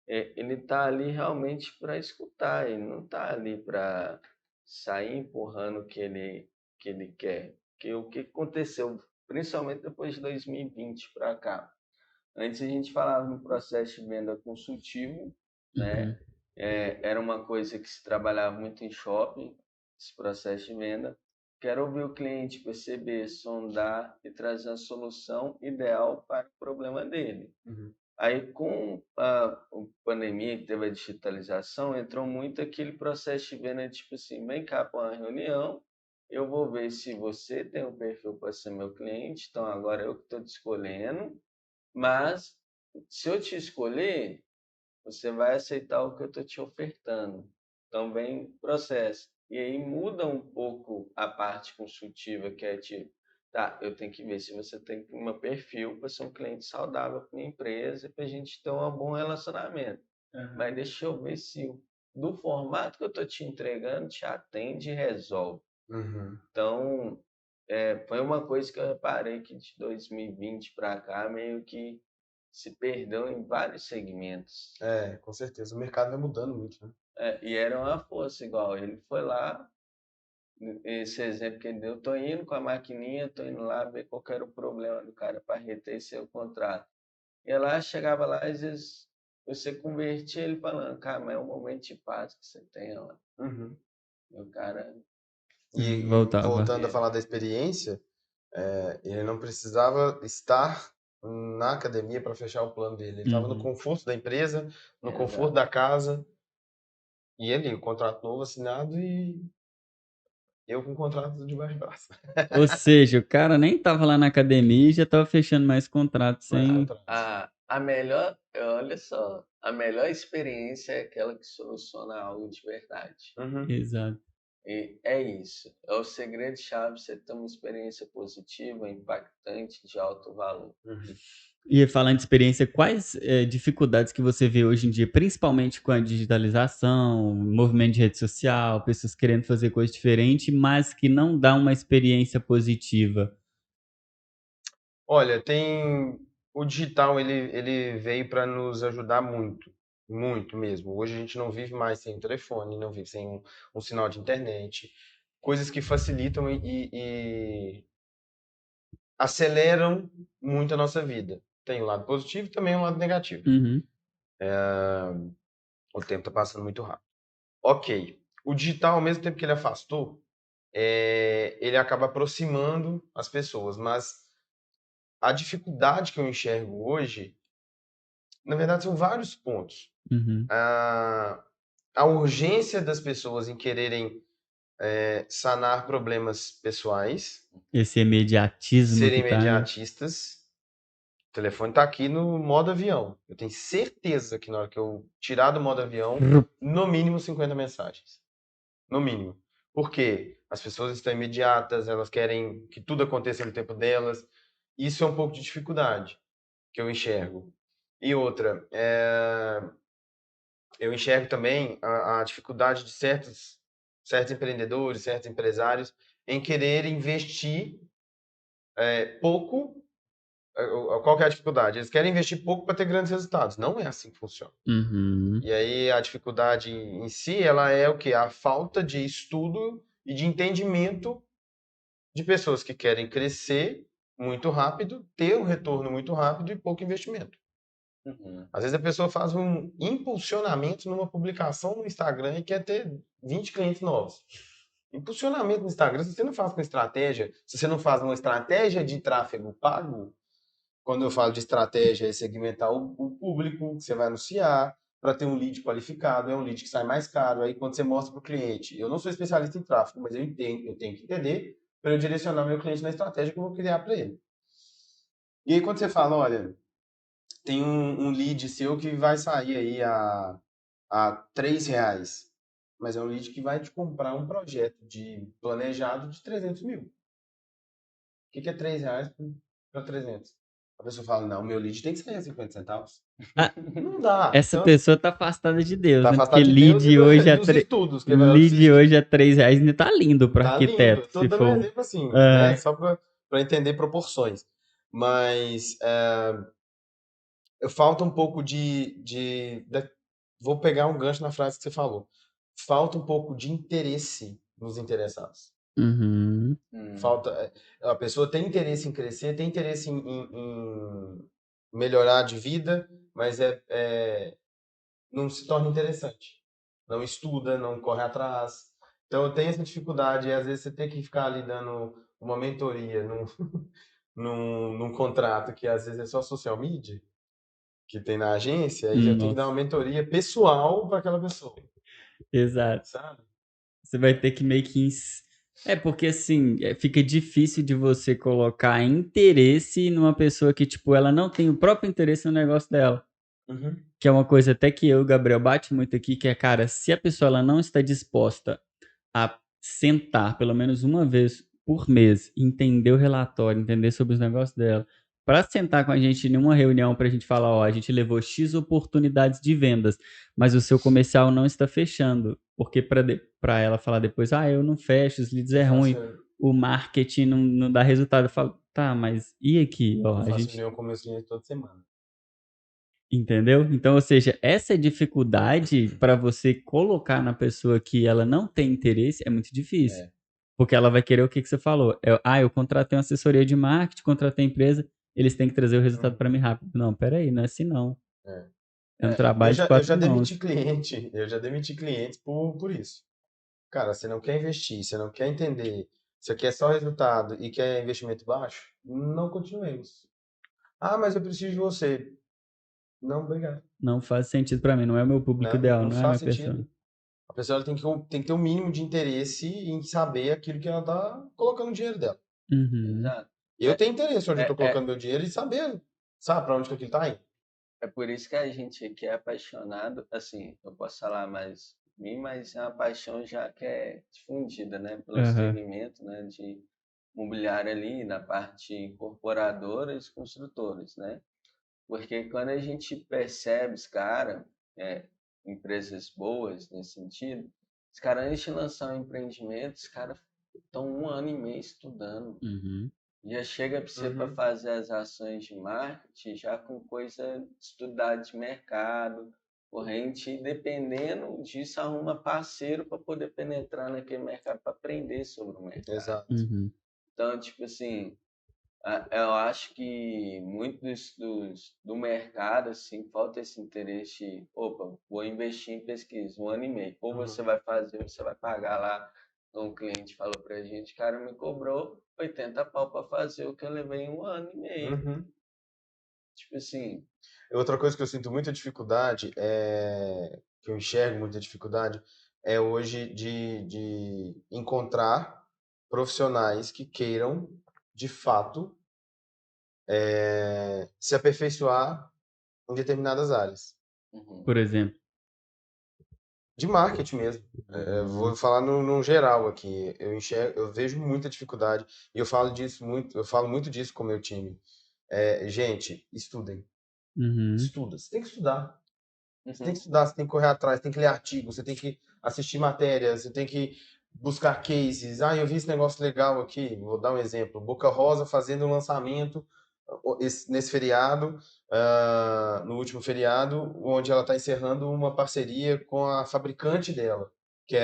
ele está ali realmente para escutar, ele não está ali para sair empurrando o que ele quer. Porque o que aconteceu, principalmente depois de 2020 para cá? Antes a gente falava no processo de venda consultivo, né? Uhum. Era uma coisa que se trabalhava muito em shopping, esse processo de venda. Quero ouvir o cliente perceber, sondar e trazer a solução ideal para o problema dele. Uhum. Aí, com a pandemia que teve a digitalização, entrou muito aquele processo de venda, tipo assim, vem cá para uma reunião, eu vou ver se você tem um perfil para ser meu cliente, então agora eu que estou te escolhendo, mas se eu te escolher, você vai aceitar o que eu estou te ofertando. Então vem processo. E aí muda um pouco a parte consultiva, que é tipo, tá, eu tenho que ver se você tem um perfil para ser um cliente saudável para minha empresa, para a gente ter um bom relacionamento. Mas deixa eu ver se do formato que eu estou te entregando te atende e resolve. Uhum. Então, foi uma coisa que eu reparei que de 2020 para cá meio que se perdeu em vários segmentos. Com certeza. O mercado vai mudando muito, né? E era uma força igual. Ele foi lá, esse exemplo que ele deu, tô indo com a maquininha, tô indo lá ver qual que era o problema do cara para reter seu contrato. E lá, chegava lá, às vezes você convertia ele falando, cara, mas é um momento de paz que você tem lá. Uhum. E o cara E Voltava. voltando a falar da experiência, ele não precisava estar na academia para fechar o plano dele. Ele estava no Uhum. conforto da empresa, no conforto exato. da casa, e ali, o contrato novo assinado e eu com o contrato debaixo do braço. Ou seja, o cara nem tava lá na academia e já tava fechando mais contratos Mais sem. contratos. A melhor, olha só, a melhor experiência é aquela que soluciona algo de verdade. Uhum. Exato. E é isso. É o segredo-chave, você ter uma experiência positiva, impactante, de alto valor. E falando de experiência, quais dificuldades que você vê hoje em dia, principalmente com a digitalização, movimento de rede social, pessoas querendo fazer coisa diferente, mas que não dá uma experiência positiva? Olha, o digital, ele veio para nos ajudar muito, muito mesmo. Hoje a gente não vive mais sem um telefone, não vive sem um sinal de internet, coisas que facilitam e aceleram muito a nossa vida. Tem um lado positivo e também um lado negativo. Uhum. O tempo está passando muito rápido. Ok. O digital, ao mesmo tempo que ele afastou, ele acaba aproximando as pessoas, mas a dificuldade que eu enxergo hoje, na verdade, são vários pontos. Uhum. A urgência das pessoas em quererem sanar problemas pessoais, Esse imediatismo serem que tá, né? imediatistas. O telefone está aqui no modo avião. Eu tenho certeza que na hora que eu tirar do modo avião, no mínimo 50 mensagens. No mínimo. Por quê? As pessoas estão imediatas, elas querem que tudo aconteça no tempo delas. Isso é um pouco de dificuldade que eu enxergo. E outra, eu enxergo também a dificuldade de certos empreendedores, certos empresários em querer investir pouco. Qual que é a dificuldade? Eles querem investir pouco para ter grandes resultados. Não é assim que funciona. Uhum. E aí a dificuldade em si, ela é o quê? A falta de estudo e de entendimento de pessoas que querem crescer muito rápido, ter um retorno muito rápido e pouco investimento. Às vezes a pessoa faz um impulsionamento numa publicação no Instagram e quer ter 20 clientes novos. Impulsionamento no Instagram, se você não faz com estratégia, se você não faz uma estratégia de tráfego pago, quando eu falo de estratégia, é segmentar o público que você vai anunciar para ter um lead qualificado, é um lead que sai mais caro. Aí quando você mostra para o cliente, eu não sou especialista em tráfego, mas eu tenho que entender para eu direcionar meu cliente na estratégia que eu vou criar para ele. E aí quando você fala, olha, tem um lead seu que vai sair aí a R$ 3, mas é um lead que vai te comprar um projeto de planejado de 300 mil. O que é R$ 3 para 300? A pessoa fala, não, meu lead tem que sair a 50 centavos. Ah, Não dá. essa Então, pessoa tá afastada de Deus, tá né? Porque afastado de Deus e dos estudos que ela lead precisa de. hoje é R$ 3 ainda tá lindo pro Tá lindo. arquiteto, Tô se dando um for. exemplo assim, né? É. Só para entender proporções. Mas falta um pouco vou pegar um gancho na frase que você falou. Falta um pouco de interesse nos interessados. Uhum. Falta. A pessoa tem interesse em crescer, tem interesse em melhorar de vida, mas não se torna interessante. Não estuda, não corre atrás. Então eu tenho essa dificuldade, e às vezes você tem que ficar ali dando uma mentoria num contrato que às vezes é só social media, que tem na agência, aí eu tenho que dar Nossa, uma mentoria pessoal para aquela pessoa, exato. sabe? Você vai ter que meio que. É porque assim, fica difícil de você colocar interesse numa pessoa que, tipo, ela não tem o próprio interesse no negócio dela. Uhum. Que é uma coisa até que eu e o Gabriel bate muito aqui, que é, cara, se a pessoa ela não está disposta a sentar pelo menos uma vez por mês, entender o relatório, entender sobre os negócios dela, para sentar com a gente em uma reunião para a gente falar, ó, a gente levou X oportunidades de vendas, mas o seu comercial não está fechando, porque para ela falar depois, ah, eu não fecho, os leads é Eu faço, ruim, o marketing não dá resultado. Eu falo, tá, mas e aqui, ó, eu a faço gente. reunião com meus clientes toda semana. Entendeu? Então, ou seja, essa dificuldade para você colocar na pessoa que ela não tem interesse é muito difícil. É. Porque ela vai querer o que que você falou. Eu contratei uma assessoria de marketing, contratei a empresa, eles têm que trazer o resultado para mim rápido. Não, peraí, não é assim não. É. É um Eu trabalho de já, eu quatro já demiti mãos. cliente, eu já demiti clientes por isso. Cara, você não quer investir, você não quer entender, você quer só resultado e quer investimento baixo? Não continuemos. Ah, mas eu preciso de você. Não, obrigado. Não faz sentido para mim, não é o meu público Não, ideal, não não é a faz minha pessoa. sentido. A pessoa ela tem que ter um mínimo de interesse em saber aquilo que ela está colocando o dinheiro dela. Uhum. Exato. Eu tenho interesse onde eu estou É, é, colocando meu dinheiro e saber, sabe, para onde que aquilo está indo. é por isso que a gente aqui é apaixonado, assim, eu posso falar mais mim, mas é uma paixão já que é difundida, né, pelo Aham. segmento, né, de imobiliário ali, na parte incorporadoras e construtoras, né? Porque quando a gente percebe os caras, empresas boas nesse sentido, os caras antes de lançar um empreendimento, os caras estão 1 ano e meio estudando. Uhum. Já chega para você para Uhum. fazer as ações de marketing já com coisa estudada de mercado, corrente, e dependendo disso arruma parceiro para poder penetrar naquele mercado para aprender sobre o mercado. Exato. Uhum. Então, tipo assim, eu acho que muito do mercado, assim, falta esse interesse, opa, vou investir em pesquisa 1 ano e meio. Ou você vai fazer, ou você vai pagar lá. Então, um cliente falou pra gente, o cara me cobrou 80 pau para fazer o que eu levei em 1 ano e meio. Uhum. Tipo assim, Outra coisa que eu sinto muita dificuldade, que eu enxergo muita dificuldade, é hoje de encontrar profissionais que queiram, de fato, se aperfeiçoar em determinadas áreas. Por exemplo. De marketing mesmo. Vou falar no geral aqui. Eu vejo muita dificuldade e eu falo muito disso com o meu time. Gente, estudem. Uhum. Estuda. Você tem que estudar. Você tem uhum, que estudar, você tem que correr atrás, tem que ler artigos, você tem que assistir matérias, você tem que buscar cases. Ah, eu vi esse negócio legal aqui, vou dar um exemplo. Boca Rosa fazendo um lançamento nesse feriado, no último feriado, onde ela está encerrando uma parceria com a fabricante dela, que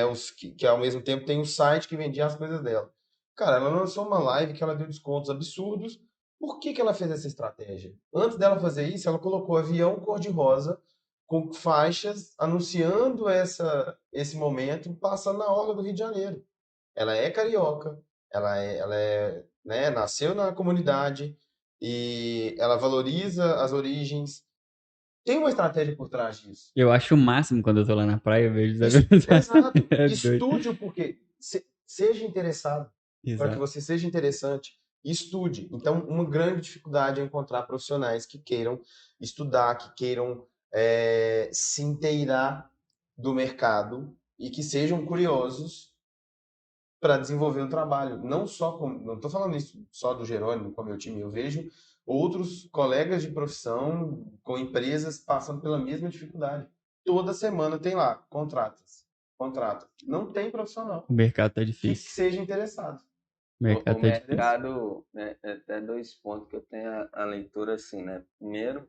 ao mesmo tempo tem um site que vendia as coisas dela. Cara, ela lançou uma live que ela deu descontos absurdos. Por que que ela fez essa estratégia? Antes dela fazer isso, ela colocou avião cor-de-rosa com faixas anunciando esse momento passando na orla do Rio de Janeiro. Ela é carioca, né, nasceu na comunidade e ela valoriza as origens. Tem uma estratégia por trás disso. Eu acho o máximo quando eu tô lá na praia, eu vejo. Exato. É doido. Estude o porquê. Seja interessado. Para que Exato. você seja interessante, estude. Então, uma grande dificuldade é encontrar profissionais que queiram estudar, que queiram se inteirar do mercado e que sejam curiosos para desenvolver o trabalho. Não estou falando isso só do Jerônimo com o meu time, eu vejo outros colegas de profissão com empresas passando pela mesma dificuldade. Toda semana tem lá, contrata. Não tem profissional O mercado tá que difícil. seja interessado. O o mercado tá difícil. mercado, né, até 2 pontos que eu tenho a leitura assim, né? Primeiro,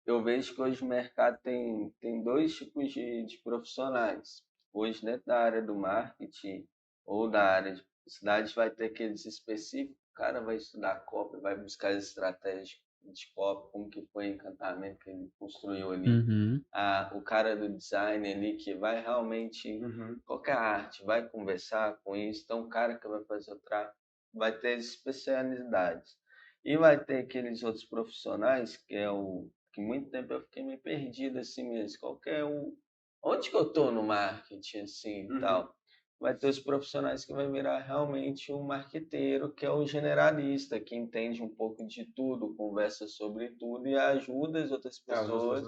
eu vejo que hoje o mercado tem 2 tipos de profissionais. Hoje, dentro da área do marketing ou da área de publicidade, vai ter aqueles específicos. O cara vai estudar copy, vai buscar as estratégias de copy, como que foi o encantamento que ele construiu ali. Uhum. O cara do design ali que vai realmente, qualquer arte, vai conversar com isso. Então, o cara que vai fazer o tráfego vai ter especialidades. E vai ter aqueles outros profissionais que muito tempo eu fiquei meio perdido assim mesmo. Onde que eu tô no marketing assim e tal? Vai ter os profissionais que vai virar realmente um marqueteiro, que é o generalista, que entende um pouco de tudo, conversa sobre tudo e ajuda as outras pessoas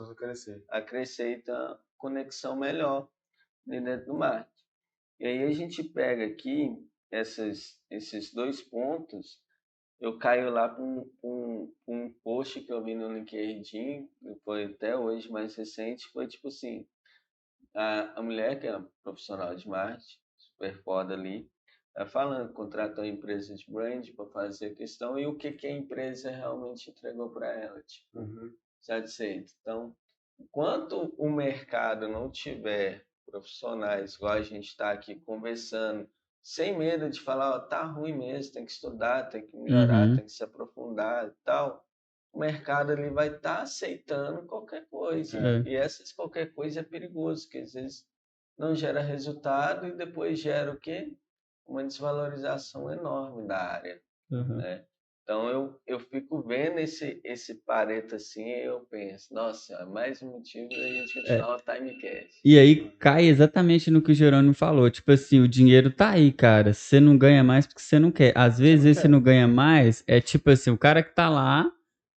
a crescer e ter uma conexão melhor dentro do marketing. E aí a gente pega aqui esses 2 pontos, eu caio lá para um post que eu vi no LinkedIn, foi até hoje mais recente, foi tipo assim, a mulher que é uma profissional de marketing, super foda ali, tá falando, contratou a empresa de brand para fazer a questão e o que a empresa realmente entregou para ela, tipo, satisfeito. Então, enquanto o mercado não tiver profissionais, igual a gente está aqui conversando, sem medo de falar, ó, tá ruim mesmo, tem que estudar, tem que melhorar, Uhum. tem que se aprofundar e tal, o mercado ele vai estar aceitando qualquer coisa. É. E essas qualquer coisa é perigoso, porque às vezes não gera resultado e depois gera o quê? Uma desvalorização enorme da área, Uhum. né? Então eu fico vendo esse Pareto assim e eu penso, nossa, é mais um motivo da gente continuar o Timecast. E aí cai exatamente no que o Jerônimo falou. Tipo assim, o dinheiro tá aí, cara. Você não ganha mais porque você não quer. Às vezes não esse quer. não ganha mais é tipo assim, o cara que tá lá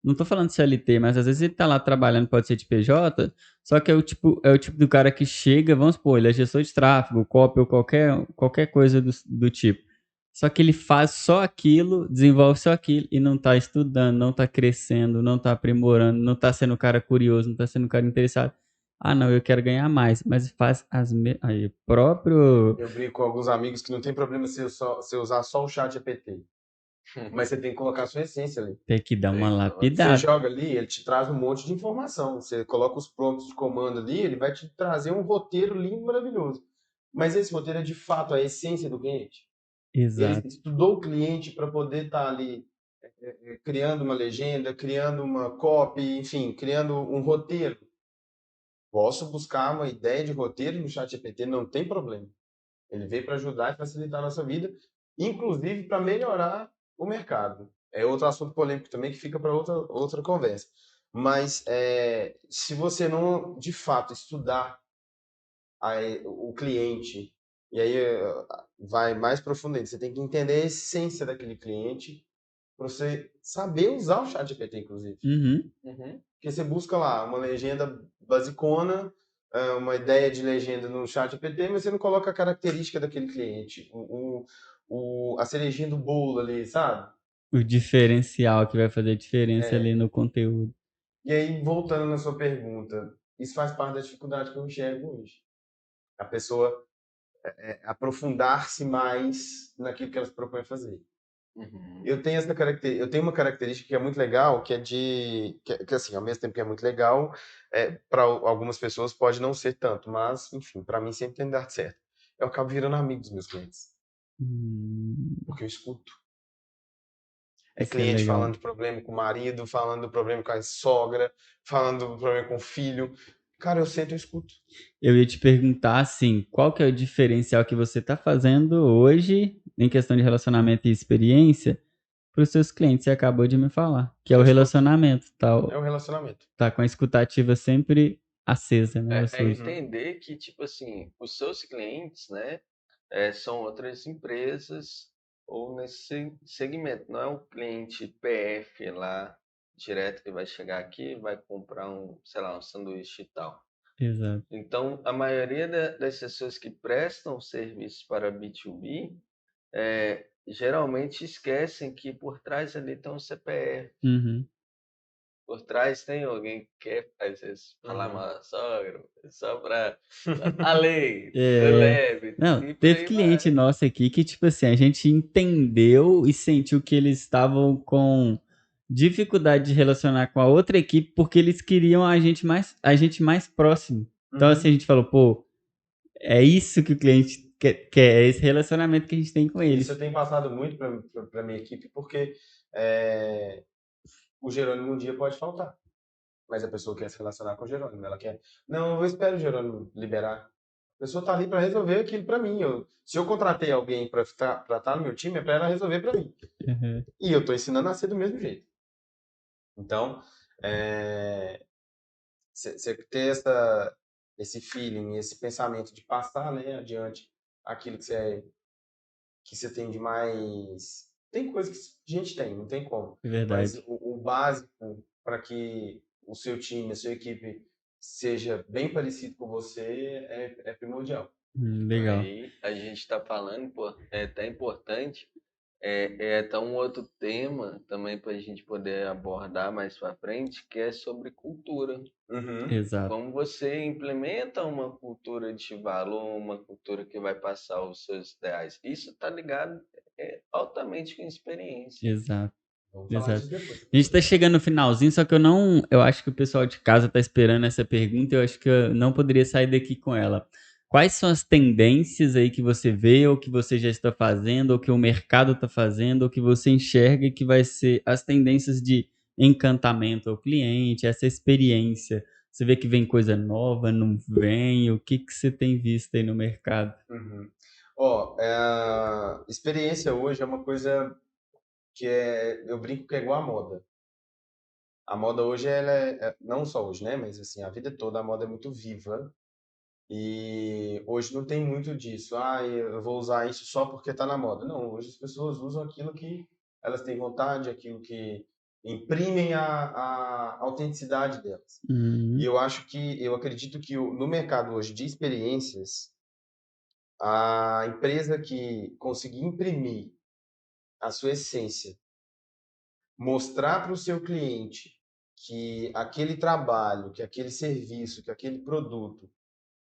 Não tô falando CLT, mas às vezes ele tá lá trabalhando, pode ser de PJ, só que é o tipo do cara que chega, vamos supor, ele é gestor de tráfego, copy ou qualquer coisa do tipo. Só que ele faz só aquilo, desenvolve só aquilo e não tá estudando, não tá crescendo, não tá aprimorando, não tá sendo um cara curioso, não tá sendo um cara interessado. Ah, não, eu quero ganhar mais, mas faz aí, o próprio Eu brinco com alguns amigos que não tem problema se usar só o chat GPT. Mas você tem que colocar a sua essência ali. tem que dar uma Você lapidada. joga ali, ele te traz um monte de informação. Você coloca os prompts de comando ali, ele vai te trazer um roteiro lindo, maravilhoso. Mas esse roteiro é de fato a essência do cliente. Ele Exato. estudou o cliente para poder estar ali criando uma legenda, criando uma copy, enfim, criando um roteiro. Posso buscar uma ideia de roteiro no chat GPT, não tem problema. Ele veio para ajudar e facilitar a nossa vida, inclusive para melhorar o mercado. É outro assunto polêmico também que fica para outra conversa. Mas se você não, de fato, estudar o cliente, e aí vai mais profundamente, você tem que entender a essência daquele cliente para você saber usar o chat GPT, inclusive. Uhum. Porque você busca lá uma legenda basicona, uma ideia de legenda no chat GPT, mas você não coloca a característica daquele cliente, a cerejinha do bolo ali, sabe? O diferencial que vai fazer diferença ali no conteúdo. E aí, voltando na sua pergunta, isso faz parte da dificuldade que eu enxergo hoje. A pessoa aprofundar-se mais naquilo que ela se propõe a fazer. Eu tenho eu tenho uma característica que é muito legal, que é que assim, ao mesmo tempo que é muito legal, para algumas pessoas pode não ser tanto, mas enfim, para mim sempre tem dado certo. Eu acabo virando amigo dos meus clientes, Hum, porque eu escuto. É isso é cliente legal. falando de problema com o marido, falando do problema com a sogra, falando do problema com o filho. Cara, eu sento e escuto. Eu ia te perguntar, assim, qual que é o diferencial que você está fazendo hoje em questão de relacionamento e experiência para os seus clientes? Você acabou de me falar, que é o Eu escuto. relacionamento, É o relacionamento. tá com a escutativa sempre acesa, né? Ou É seja, Uhum. entender que, tipo assim, os seus clientes, né, são outras empresas ou nesse segmento. Não é um cliente PF lá, direto, que vai chegar aqui e vai comprar um, sei lá, um sanduíche e tal. exato. Então, a maioria das pessoas que prestam serviços para B2B, geralmente esquecem que por trás ali tem um CPF. Uhum. Por trás tem alguém que quer, às vezes, falar Uhum. mal da sogra, só para a lei, eu É. leve, Não, e por teve aí cliente vai. nosso aqui que, tipo assim, a gente entendeu e sentiu que eles estavam com dificuldade de relacionar com a outra equipe porque eles queriam a gente mais próximo. Então, assim, a Uhum. gente falou, pô, é isso que o cliente quer, é esse relacionamento que a gente tem com Isso eu eles. tenho passado muito para minha equipe, porque é, o Jerônimo um dia pode faltar. Mas a pessoa quer se relacionar com o Jerônimo. Ela quer. Não, eu espero o Jerônimo liberar. A pessoa está ali para resolver aquilo para mim. Se eu contratei alguém para estar no meu time, é para ela resolver para mim. Uhum. E eu estou ensinando a ser do mesmo jeito. Então, você ter esse feeling, esse pensamento de passar, né, adiante aquilo que você tem de mais. Tem coisas que a gente tem, não tem como. É Mas verdade. o básico para que o seu time, a sua equipe seja bem parecido com você é primordial. Legal. Aí a gente está falando, pô, é até importante, é até um outro tema também para a gente poder abordar mais para frente, que é sobre cultura. Uhum. Exato. Como você implementa uma cultura de valor, uma cultura que vai passar os seus ideais. Isso está ligado altamente com experiência. Exato. Vamos falar Exato. disso depois. A gente tá chegando no finalzinho, só que eu não. Eu acho que o pessoal de casa tá esperando essa pergunta, eu acho que eu não poderia sair daqui com ela. Quais são as tendências aí que você vê, ou que você já está fazendo, ou que o mercado está fazendo, ou que você enxerga que vai ser as tendências de encantamento ao cliente, essa experiência? Você vê que vem coisa nova, não vem? O que que você tem visto aí no mercado? Uhum. Ó, experiência hoje é uma coisa que eu brinco que é igual à moda. A moda hoje, ela não só hoje, né? Mas assim, a vida toda a moda é muito viva. E hoje não tem muito disso. Ah, eu vou usar isso só porque está na moda. Não, hoje as pessoas usam aquilo que elas têm vontade, aquilo que imprimem a autenticidade delas. E Uhum. eu acredito que no mercado hoje de experiências, a empresa que conseguir imprimir a sua essência, mostrar para o seu cliente que aquele trabalho, que aquele serviço, que aquele produto,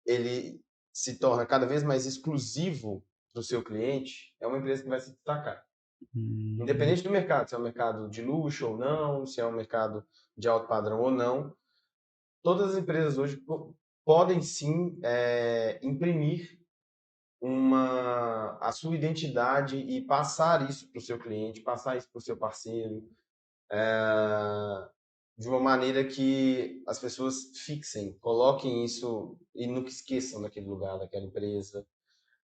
ele se torna cada vez mais exclusivo para o seu cliente, é uma empresa que vai se destacar. Uhum. Independente do mercado, se é um mercado de luxo ou não, se é um mercado de alto padrão ou não, todas as empresas hoje podem sim imprimir a sua identidade e passar isso para o seu cliente, passar isso para o seu parceiro, de uma maneira que as pessoas fixem, coloquem isso e nunca esqueçam daquele lugar, daquela empresa.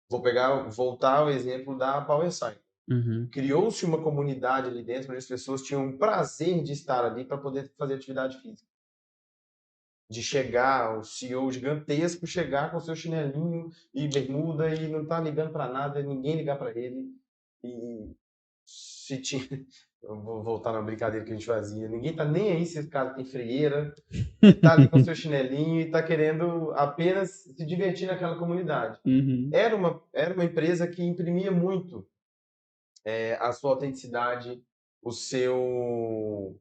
Voltar ao exemplo da PowerSign. Uhum. Criou-se uma comunidade ali dentro, onde as pessoas tinham o prazer de estar ali para poder fazer atividade física. De chegar, o CEO gigantesco, chegar com seu chinelinho e bermuda e não tá ligando para nada, ninguém ligar para ele. E se tinha... Eu vou voltar na brincadeira que a gente fazia. Ninguém tá nem aí se esse cara tem frieira, tá ali com seu chinelinho e tá querendo apenas se divertir naquela comunidade. Uhum. Era uma empresa que imprimia muito a sua autenticidade, o seu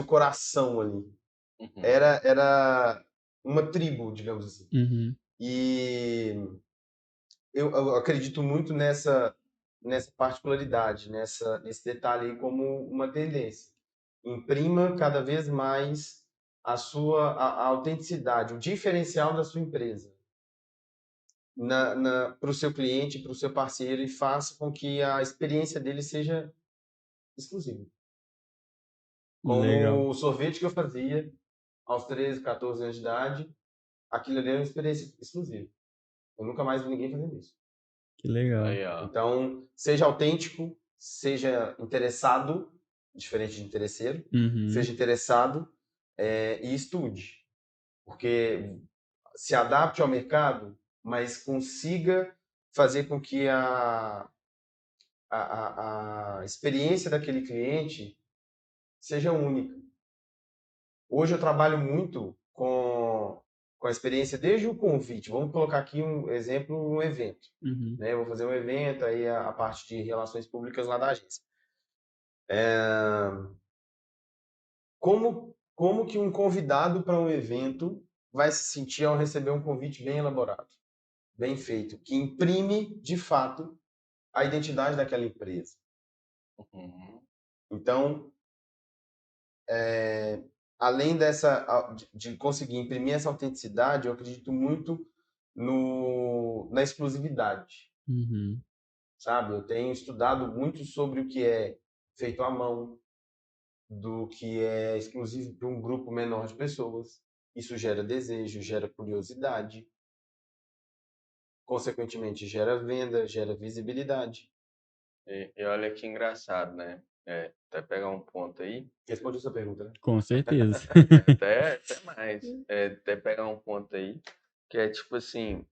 coração ali. Uhum. Era uma tribo, digamos assim. Uhum. E eu acredito muito nessa particularidade, nesse detalhe aí como uma tendência. Imprima cada vez mais a autenticidade, o diferencial da sua empresa para o seu cliente, para o seu parceiro e faça com que a experiência dele seja exclusiva. Legal. Como o sorvete que eu fazia aos 13, 14 anos de idade, aquilo ali era uma experiência exclusiva. Eu nunca mais vi ninguém fazendo isso. Que legal. Aí, ó. Então, seja autêntico, seja interessado, diferente de interesseiro, Uhum. seja interessado e estude. Porque se adapte ao mercado, mas consiga fazer com que a experiência daquele cliente seja única. Hoje eu trabalho muito com a experiência desde o convite. Vamos colocar aqui um exemplo, um evento. Uhum. Né? Eu vou fazer um evento, aí a parte de relações públicas lá da agência. Como que um convidado para um evento vai se sentir ao receber um convite bem elaborado, bem feito, que imprime, de fato, a identidade daquela empresa? Uhum. Então, além de conseguir imprimir essa autenticidade, eu acredito muito na exclusividade, Uhum. sabe? Eu tenho estudado muito sobre o que é feito à mão, do que é exclusivo para um grupo menor de pessoas. Isso gera desejo, gera curiosidade, consequentemente gera venda, gera visibilidade. E olha que engraçado, né? Até pegar um ponto aí, Responde a sua pergunta, né? Com certeza. até mais, até pegar um ponto aí, que é tipo assim,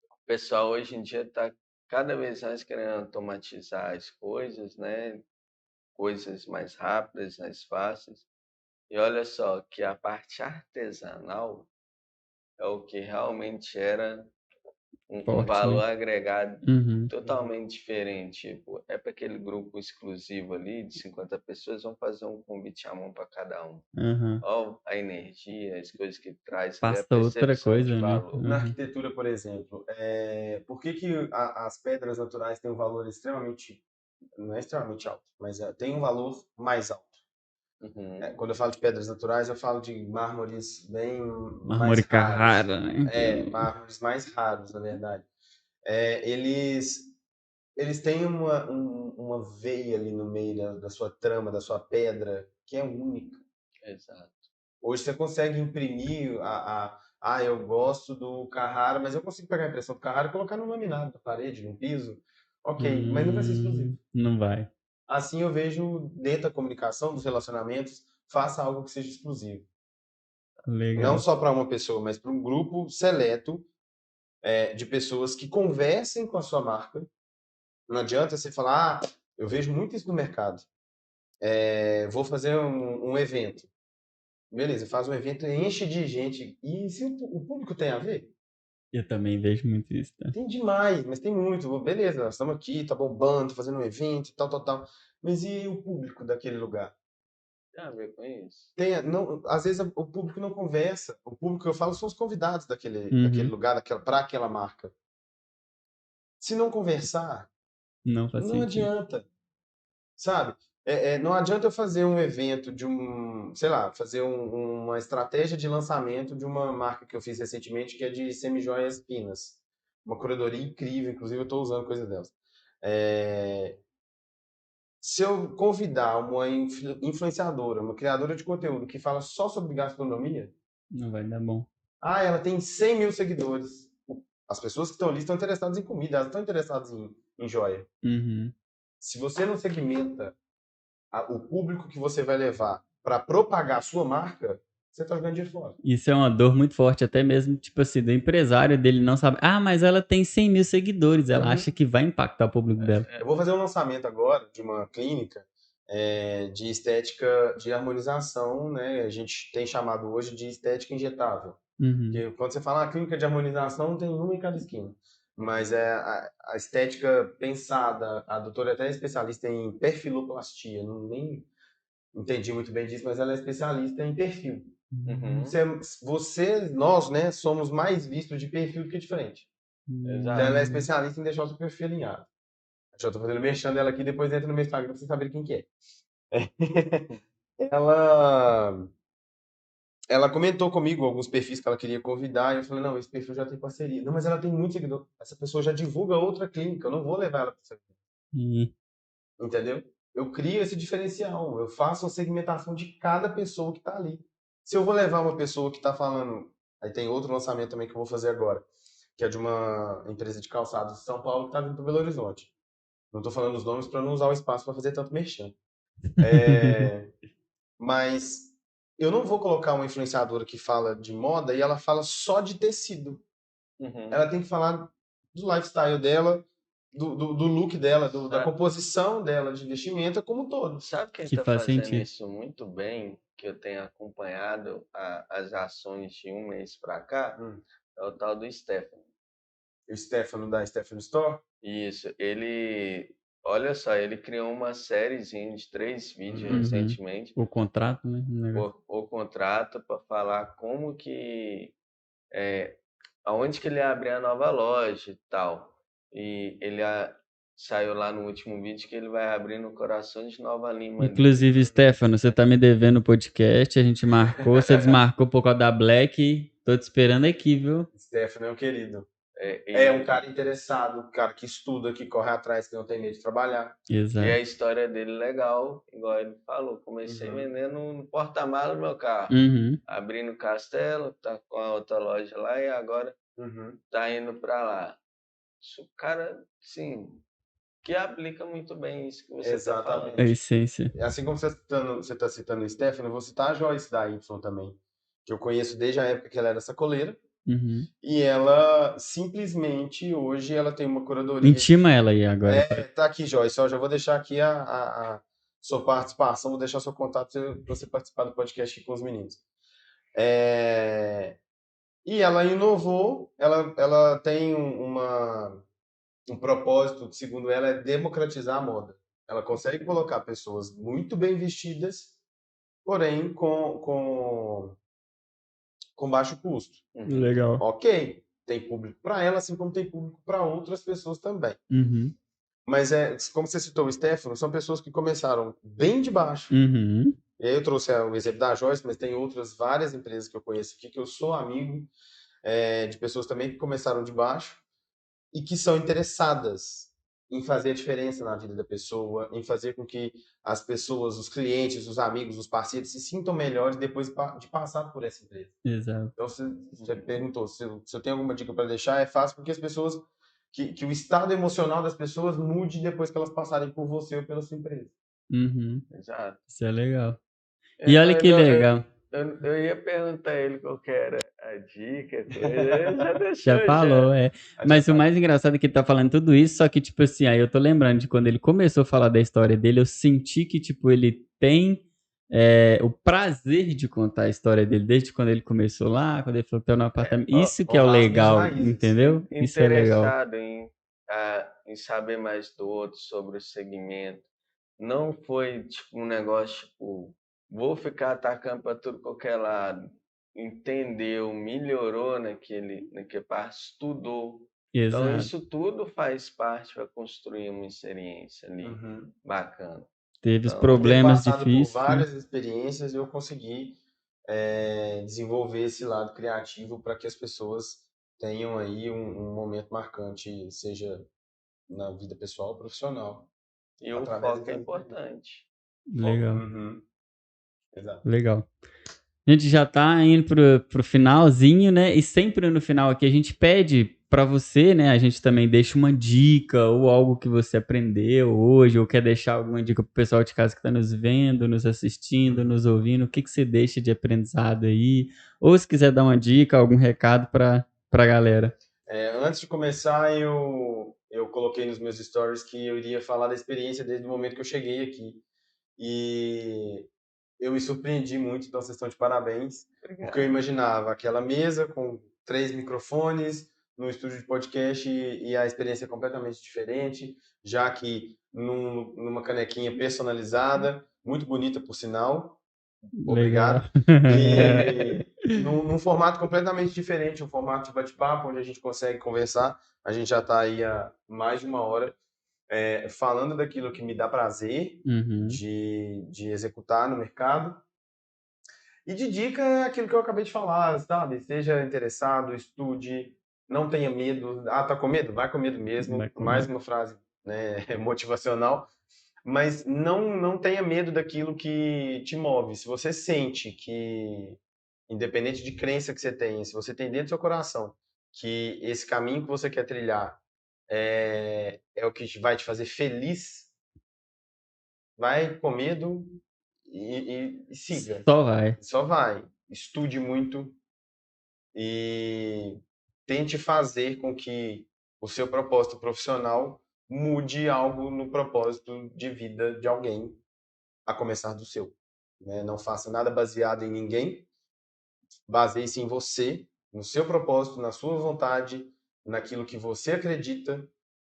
o pessoal hoje em dia tá cada vez mais querendo automatizar as coisas, né? Coisas mais rápidas, mais fáceis. E olha só que a parte artesanal é o que realmente era um Forte, valor né? agregado Uhum. totalmente diferente. Tipo, é para aquele grupo exclusivo ali de 50 pessoas, vão fazer um convite à mão para cada um. Uhum. Ó, a energia, as coisas que traz ali, a Passa outra percepção de coisa, né? valor. Na Uhum. arquitetura, por exemplo, por que as pedras naturais têm um valor extremamente, não é extremamente alto, mas tem um valor mais alto? Uhum, Quando eu falo de pedras naturais, eu falo de mármores bem mais Mármore raros. Carrara, né? Mármores mais raros, na verdade. Eles têm uma veia ali no meio da sua trama, da sua pedra, que é única. exato. Hoje você consegue imprimir eu gosto do Carrara, mas eu consigo pegar a impressão do Carrara e colocar no laminado da parede, no piso. Ok, mas não vai ser exclusivo. Não vai. Assim eu vejo dentro da comunicação, dos relacionamentos, faça algo que seja exclusivo. Não Legal. só para uma pessoa, mas para um grupo seleto de pessoas que conversem com a sua marca. Não adianta você falar, eu vejo muito isso no mercado. Vou fazer um evento. Beleza, faz um evento, enche de gente. E se o público tem a ver? Eu também vejo muito isso, tá? Tem demais, mas tem muito. Beleza, nós estamos aqui, tá bombando, fazendo um evento, tal. Mas e o público daquele lugar? Tem a ver com isso? Não, às vezes o público não conversa. O público que eu falo são os convidados daquele Uhum. lugar, para aquela marca. Se não conversar, Não faz não sentido. adianta, sabe? Não adianta eu fazer um evento sei lá, fazer uma estratégia de lançamento de uma marca que eu fiz recentemente, que é de semijoias finas. Uma curadoria incrível, inclusive eu estou usando coisas delas. Se eu convidar uma influenciadora, uma criadora de conteúdo que fala só sobre gastronomia, Não vai dar bom. ela tem 100 mil seguidores. As pessoas que estão ali estão interessadas em comida, elas estão interessadas em joia. Uhum. Se você não segmenta o público que você vai levar para propagar a sua marca, você está jogando dinheiro fora. Isso é uma dor muito forte, até mesmo, tipo assim, do empresário dele não sabe. Ah, mas ela tem 100 mil seguidores, ela acha que vai impactar o público dela. Eu vou fazer um lançamento agora de uma clínica de estética de harmonização, né? A gente tem chamado hoje de estética injetável. Uhum. Porque quando você fala clínica de harmonização, tem uma em cada esquina. Mas é a estética pensada, a doutora é até especialista em perfiloplastia, nem entendi muito bem disso, mas ela é especialista em perfil. Uhum. Nós, né, somos mais vistos de perfil do que de frente. Então ela é Exato. especialista em deixar o seu perfil alinhado. Já tô fazendo merchan dela aqui, depois entra no meu Instagram pra vocês saberem quem que é. Ela comentou comigo alguns perfis que ela queria convidar, e eu falei, não, esse perfil já tem parceria. Não, mas ela tem muito seguidor. Essa pessoa já divulga outra clínica, eu não vou levar ela para essa clínica. Uhum. Entendeu? Eu crio esse diferencial, eu faço a segmentação de cada pessoa que está ali. Se eu vou levar uma pessoa que está falando, aí tem outro lançamento também que eu vou fazer agora, que é de uma empresa de calçados de São Paulo que está vindo para Belo Horizonte. Não estou falando os nomes para não usar o espaço para fazer tanto merchan. Mas eu não vou colocar uma influenciadora que fala de moda e ela fala só de tecido. Uhum. Ela tem que falar do lifestyle dela, do look dela, da composição dela de vestimenta como um todo. Sabe quem Que está faz fazendo sentido. isso muito bem, que eu tenho acompanhado as ações de um mês para cá? É o tal do Stefano. O Stefano da Stefano Store? Isso, olha só, ele criou uma sériezinha de 3 vídeos recentemente, O contrato, né? o contrato, para falar como que, aonde que ele ia abrir a nova loja e tal. E ele saiu lá no último vídeo que ele vai abrir no coração de Nova Lima. Inclusive, Stefano, você tá me devendo o podcast, a gente marcou, você desmarcou por causa da Black, tô te esperando aqui, viu? Stefano é um querido. É um cara interessado, um cara que estuda, que corre atrás, que não tem medo de trabalhar. Exato. E a história dele legal, igual ele falou. Comecei vendendo no porta-malas do meu carro. Abri no Castelo, tá com a outra loja lá e agora tá indo pra lá. Isso, cara, sim, que aplica muito bem isso que você tá falando. A essência. Assim como você tá citando o Stefano, eu vou citar a Joyce da Y também, que eu conheço desde a época que ela era sacoleira. E ela simplesmente hoje ela tem uma curadoria. Intima ela aí agora. Tá aqui, Joyce. Já vou deixar aqui a sua participação, vou deixar seu contato para você participar do podcast aqui com os meninos. E ela inovou, ela tem um propósito, segundo ela, é democratizar a moda. Ela consegue colocar pessoas muito bem vestidas, porém com baixo custo. Legal. Ok, tem público para ela, assim como tem público para outras pessoas também. Mas como você citou o Stefano, são pessoas que começaram bem de baixo. E aí eu trouxe o exemplo da Joyce, mas tem várias empresas que eu conheço aqui, que eu sou amigo de pessoas também que começaram de baixo e que são interessadas em fazer a diferença na vida da pessoa, em fazer com que as pessoas, os clientes, os amigos, os parceiros se sintam melhores depois de passar por essa empresa. Exato. Então, você perguntou se eu tenho alguma dica para deixar, é fácil porque as pessoas, que o estado emocional das pessoas mude depois que elas passarem por você ou pela sua empresa. Exato. Isso é legal. E olha que legal. Eu ia perguntar a ele qual que era a dica, coisa, ele já deixou. Já falou, Mas o mais engraçado é que ele tá falando tudo isso, só que, tipo assim, aí eu tô lembrando de quando ele começou a falar da história dele, eu senti que, tipo, ele tem o prazer de contar a história dele, desde quando ele começou lá, quando ele falou que tá no apartamento. Isso que é o honrar as minhas legal, raízes. entendeu? Isso é legal. Interessado em saber mais do outro sobre o segmento. Não foi tipo um negócio tipo, vou ficar atacando para tudo qualquer lado. Entendeu, melhorou naquele parte, estudou. Então Exato. isso tudo faz parte para construir uma experiência ali Uhum. bacana. Teve os Então, Por ter problemas passado por difíceis, né? várias experiências, eu consegui desenvolver esse lado criativo para que as pessoas tenham aí um momento marcante, seja na vida pessoal ou profissional, e o através foco é dessas experiências. importante. Legal, Uhum. Exato. legal. A gente já tá indo pro finalzinho, né? E sempre no final aqui a gente pede para você, né? A gente também deixa uma dica ou algo que você aprendeu hoje, ou quer deixar alguma dica pro pessoal de casa que tá nos vendo, nos assistindo, nos ouvindo. O que que você deixa de aprendizado aí? Ou se quiser dar uma dica, algum recado pra galera. Antes de começar, eu coloquei nos meus stories que eu iria falar da experiência desde o momento que eu cheguei aqui. E eu me surpreendi muito, então vocês estão de parabéns, porque eu imaginava aquela mesa com 3 microfones no estúdio de podcast e a experiência é completamente diferente, já que numa canequinha personalizada, muito bonita por sinal, Legal. obrigado, e num formato completamente diferente, um formato de bate-papo, onde a gente consegue conversar. A gente já está aí há mais de uma hora falando daquilo que me dá prazer Uhum. de executar no mercado. E de dica é aquilo que eu acabei de falar, sabe? Seja interessado, estude, não tenha medo. Ah, tá com medo? Vai com medo mesmo. Vai Mais comer. uma frase, né, motivacional. Mas não tenha medo daquilo que te move. Se você sente que, independente de crença que você tenha, se você tem dentro do seu coração que esse caminho que você quer trilhar é o que vai te fazer feliz, vai com medo e siga. Só vai. Só vai. Estude muito e tente fazer com que o seu propósito profissional mude algo no propósito de vida de alguém, a começar do seu. Né? Não faça nada baseado em ninguém, baseie-se em você, no seu propósito, na sua vontade, naquilo que você acredita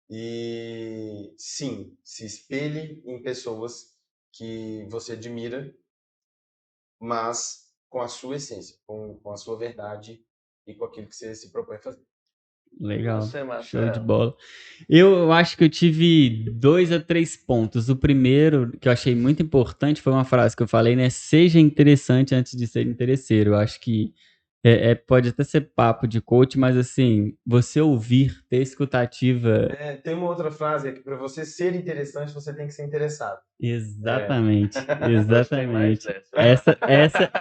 e, sim, se espelhe em pessoas que você admira, mas com a sua essência, com a sua verdade e com aquilo que você se propõe a fazer. E Legal. você, Show de Marcelo? bola. Eu acho que eu tive 2 a 3 pontos. O primeiro, que eu achei muito importante, foi uma frase que eu falei, né? Seja interessante antes de ser interesseiro. Eu acho que pode até ser papo de coach, mas assim, você ouvir, ter escutativa. Tem uma outra frase que para você ser interessante, você tem que ser interessado. Exatamente, Gostei mais exatamente. dessa.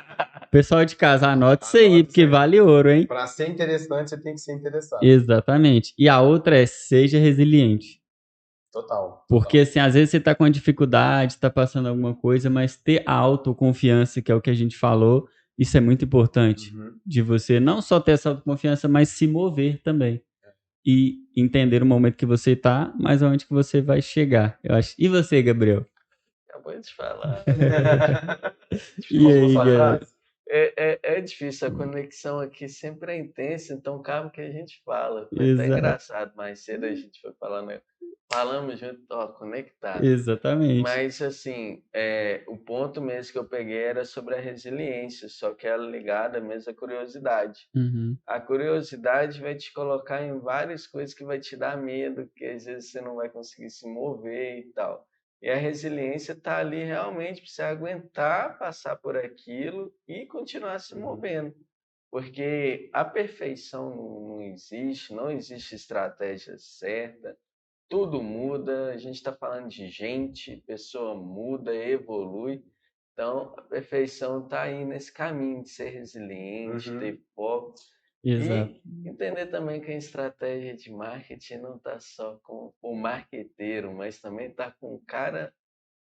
Pessoal de casa, anota isso aí, Anota isso porque aí. vale ouro, hein? Para ser interessante, você tem que ser interessado. Exatamente. E a outra é seja resiliente. Total. Porque, assim, às vezes você tá com uma dificuldade, tá passando alguma coisa, mas ter a autoconfiança, que é o que a gente falou, isso é muito importante. Uhum. De você não só ter essa autoconfiança, mas se mover também. E entender o momento que você tá, mas aonde que você vai chegar, eu acho. E você, Gabriel? Acabou de falar. E Faltou aí, sua Gabi? frase? É difícil, a conexão aqui sempre é intensa, então calma que a gente fala. Foi até Exato. engraçado, mais cedo a gente foi falando, falamos junto, ó, conectado. Exatamente. Mas assim, o ponto mesmo que eu peguei era sobre a resiliência, só que ela ligada mesmo à curiosidade. Uhum. A curiosidade vai te colocar em várias coisas que vai te dar medo, que às vezes você não vai conseguir se mover e tal. E a resiliência está ali realmente para você aguentar passar por aquilo e continuar se movendo. Porque a perfeição não existe, não existe estratégia certa, tudo muda, a gente está falando de gente, pessoa muda, evolui. Então, a perfeição está aí nesse caminho de ser resiliente, ter foco Exato. e entender também que a estratégia de marketing não está só com o marqueteiro, mas também está com o cara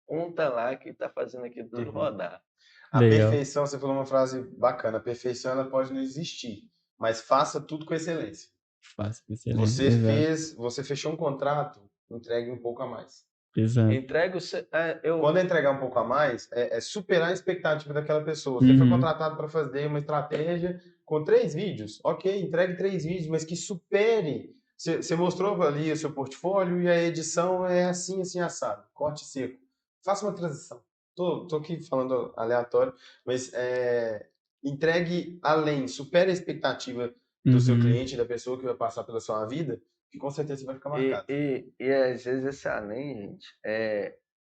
ponta lá que está fazendo aquilo tudo rodar. A Legal. perfeição, você falou uma frase bacana. A perfeição ela pode não existir, mas faça tudo com excelência. Fácil, excelente. Exato. Você fechou um contrato, entregue um pouco a mais. Exato. Entrega o seu... Quando entregar um pouco a mais, é superar a expectativa daquela pessoa. Você foi Uhum. contratado para fazer uma estratégia com 3 vídeos. Ok, entregue 3 vídeos, mas que supere. Você mostrou ali o seu portfólio e a edição é assim, assim, assado. Corte seco. Faça uma transição. Tô aqui falando aleatório, mas entregue além, supere a expectativa do seu Uhum. cliente, da pessoa que vai passar pela sua vida, que com certeza vai ficar marcado. E às vezes esse além, gente, é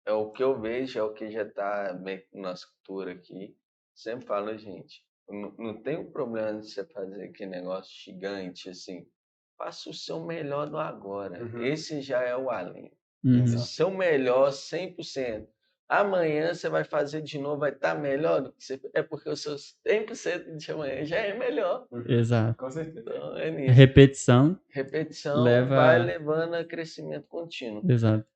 o que eu vejo, é o que já está bem com nossa cultura aqui. Sempre falo, gente, não tem um problema de você fazer aquele negócio gigante assim. Faça o seu melhor do agora. Uhum. Esse já é o além. Uhum. O seu melhor 100%. Amanhã você vai fazer de novo, vai estar melhor do que você... É porque o seu 100% de amanhã já é melhor. Exato. Com certeza. Então, é nisso. Repetição Repetição leva... vai levando a crescimento contínuo. Exato.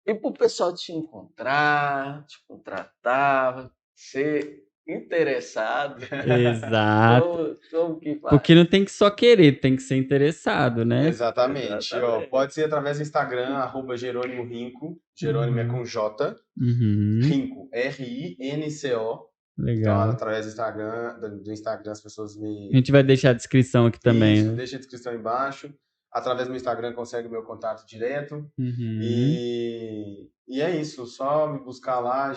E para o pessoal te encontrar, te contratar, ser interessado, Exato. como que faz? Porque não tem que só querer, tem que ser interessado, né? Exatamente. Ó, pode ser através do Instagram, @Jerônimo Rinco. Jerônimo é com J. Uhum. Rinco, RINCO. Então, Legal. através do Instagram, as pessoas me... A gente vai deixar a descrição aqui também. Isso, né? deixa a descrição embaixo. Através do meu Instagram consegue o meu contato direto. Uhum. E é isso, só me buscar lá.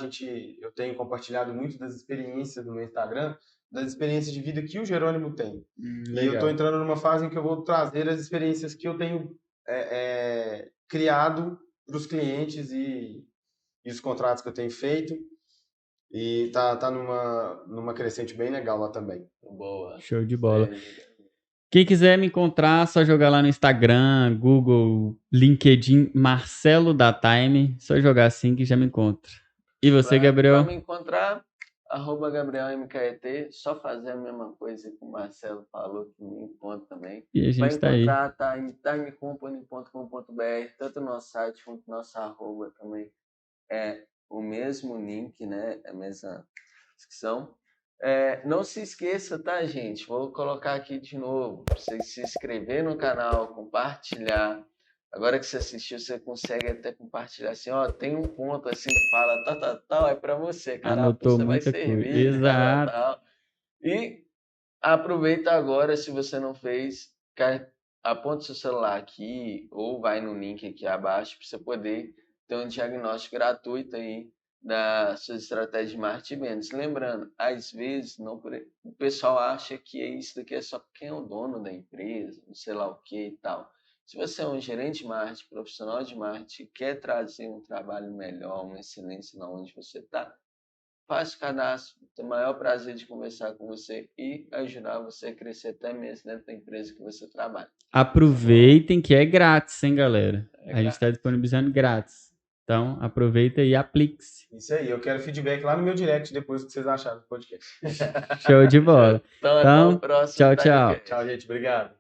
Eu tenho compartilhado muito das experiências no meu Instagram, das experiências de vida que o Jerônimo tem. E eu estou entrando numa fase em que eu vou trazer as experiências que eu tenho criado para os clientes e os contratos que eu tenho feito. E tá numa crescente bem legal lá também. Boa. Show de bola. Quem quiser me encontrar, só jogar lá no Instagram, Google, LinkedIn, Marcelo da Time. Só jogar assim que já me encontra. E você, Gabriel? Para me encontrar, @GabrielMKET. Só fazer a mesma coisa que o Marcelo falou, que me encontra também. E a gente tá aí. Para encontrar, tá em timecompany.com.br, tanto no nosso site quanto no nosso @ também. É o mesmo link, né? É a mesma descrição. Não se esqueça, tá, gente? Vou colocar aqui de novo. Pra você se inscrever no canal, compartilhar. Agora que você assistiu, você consegue até compartilhar assim, ó, tem um ponto assim que fala tal, é para você, cara. Anotou Você vai muita servir, coisa. Exato. tal. E aproveita agora, se você não fez, aponta seu celular aqui ou vai no link aqui abaixo para você poder ter um diagnóstico gratuito aí da sua estratégia de marketing e vendas. Lembrando, às vezes o pessoal acha que isso daqui é só quem é o dono da empresa, não sei lá o que e tal. Se você é um gerente de marketing, profissional de marketing, quer trazer um trabalho melhor, uma excelência na onde você está, faça o cadastro, tenho o maior prazer de conversar com você e ajudar você a crescer até mesmo dentro da empresa que você trabalha. Aproveitem que é grátis, hein, galera? A gente grátis. está disponibilizando grátis. Então, aproveita e aplique-se. Isso aí, eu quero feedback lá no meu direct depois do que vocês acharam do podcast. Show de bola. Então, até o próximo. Tchau, tchau. Tchau, gente. Obrigado.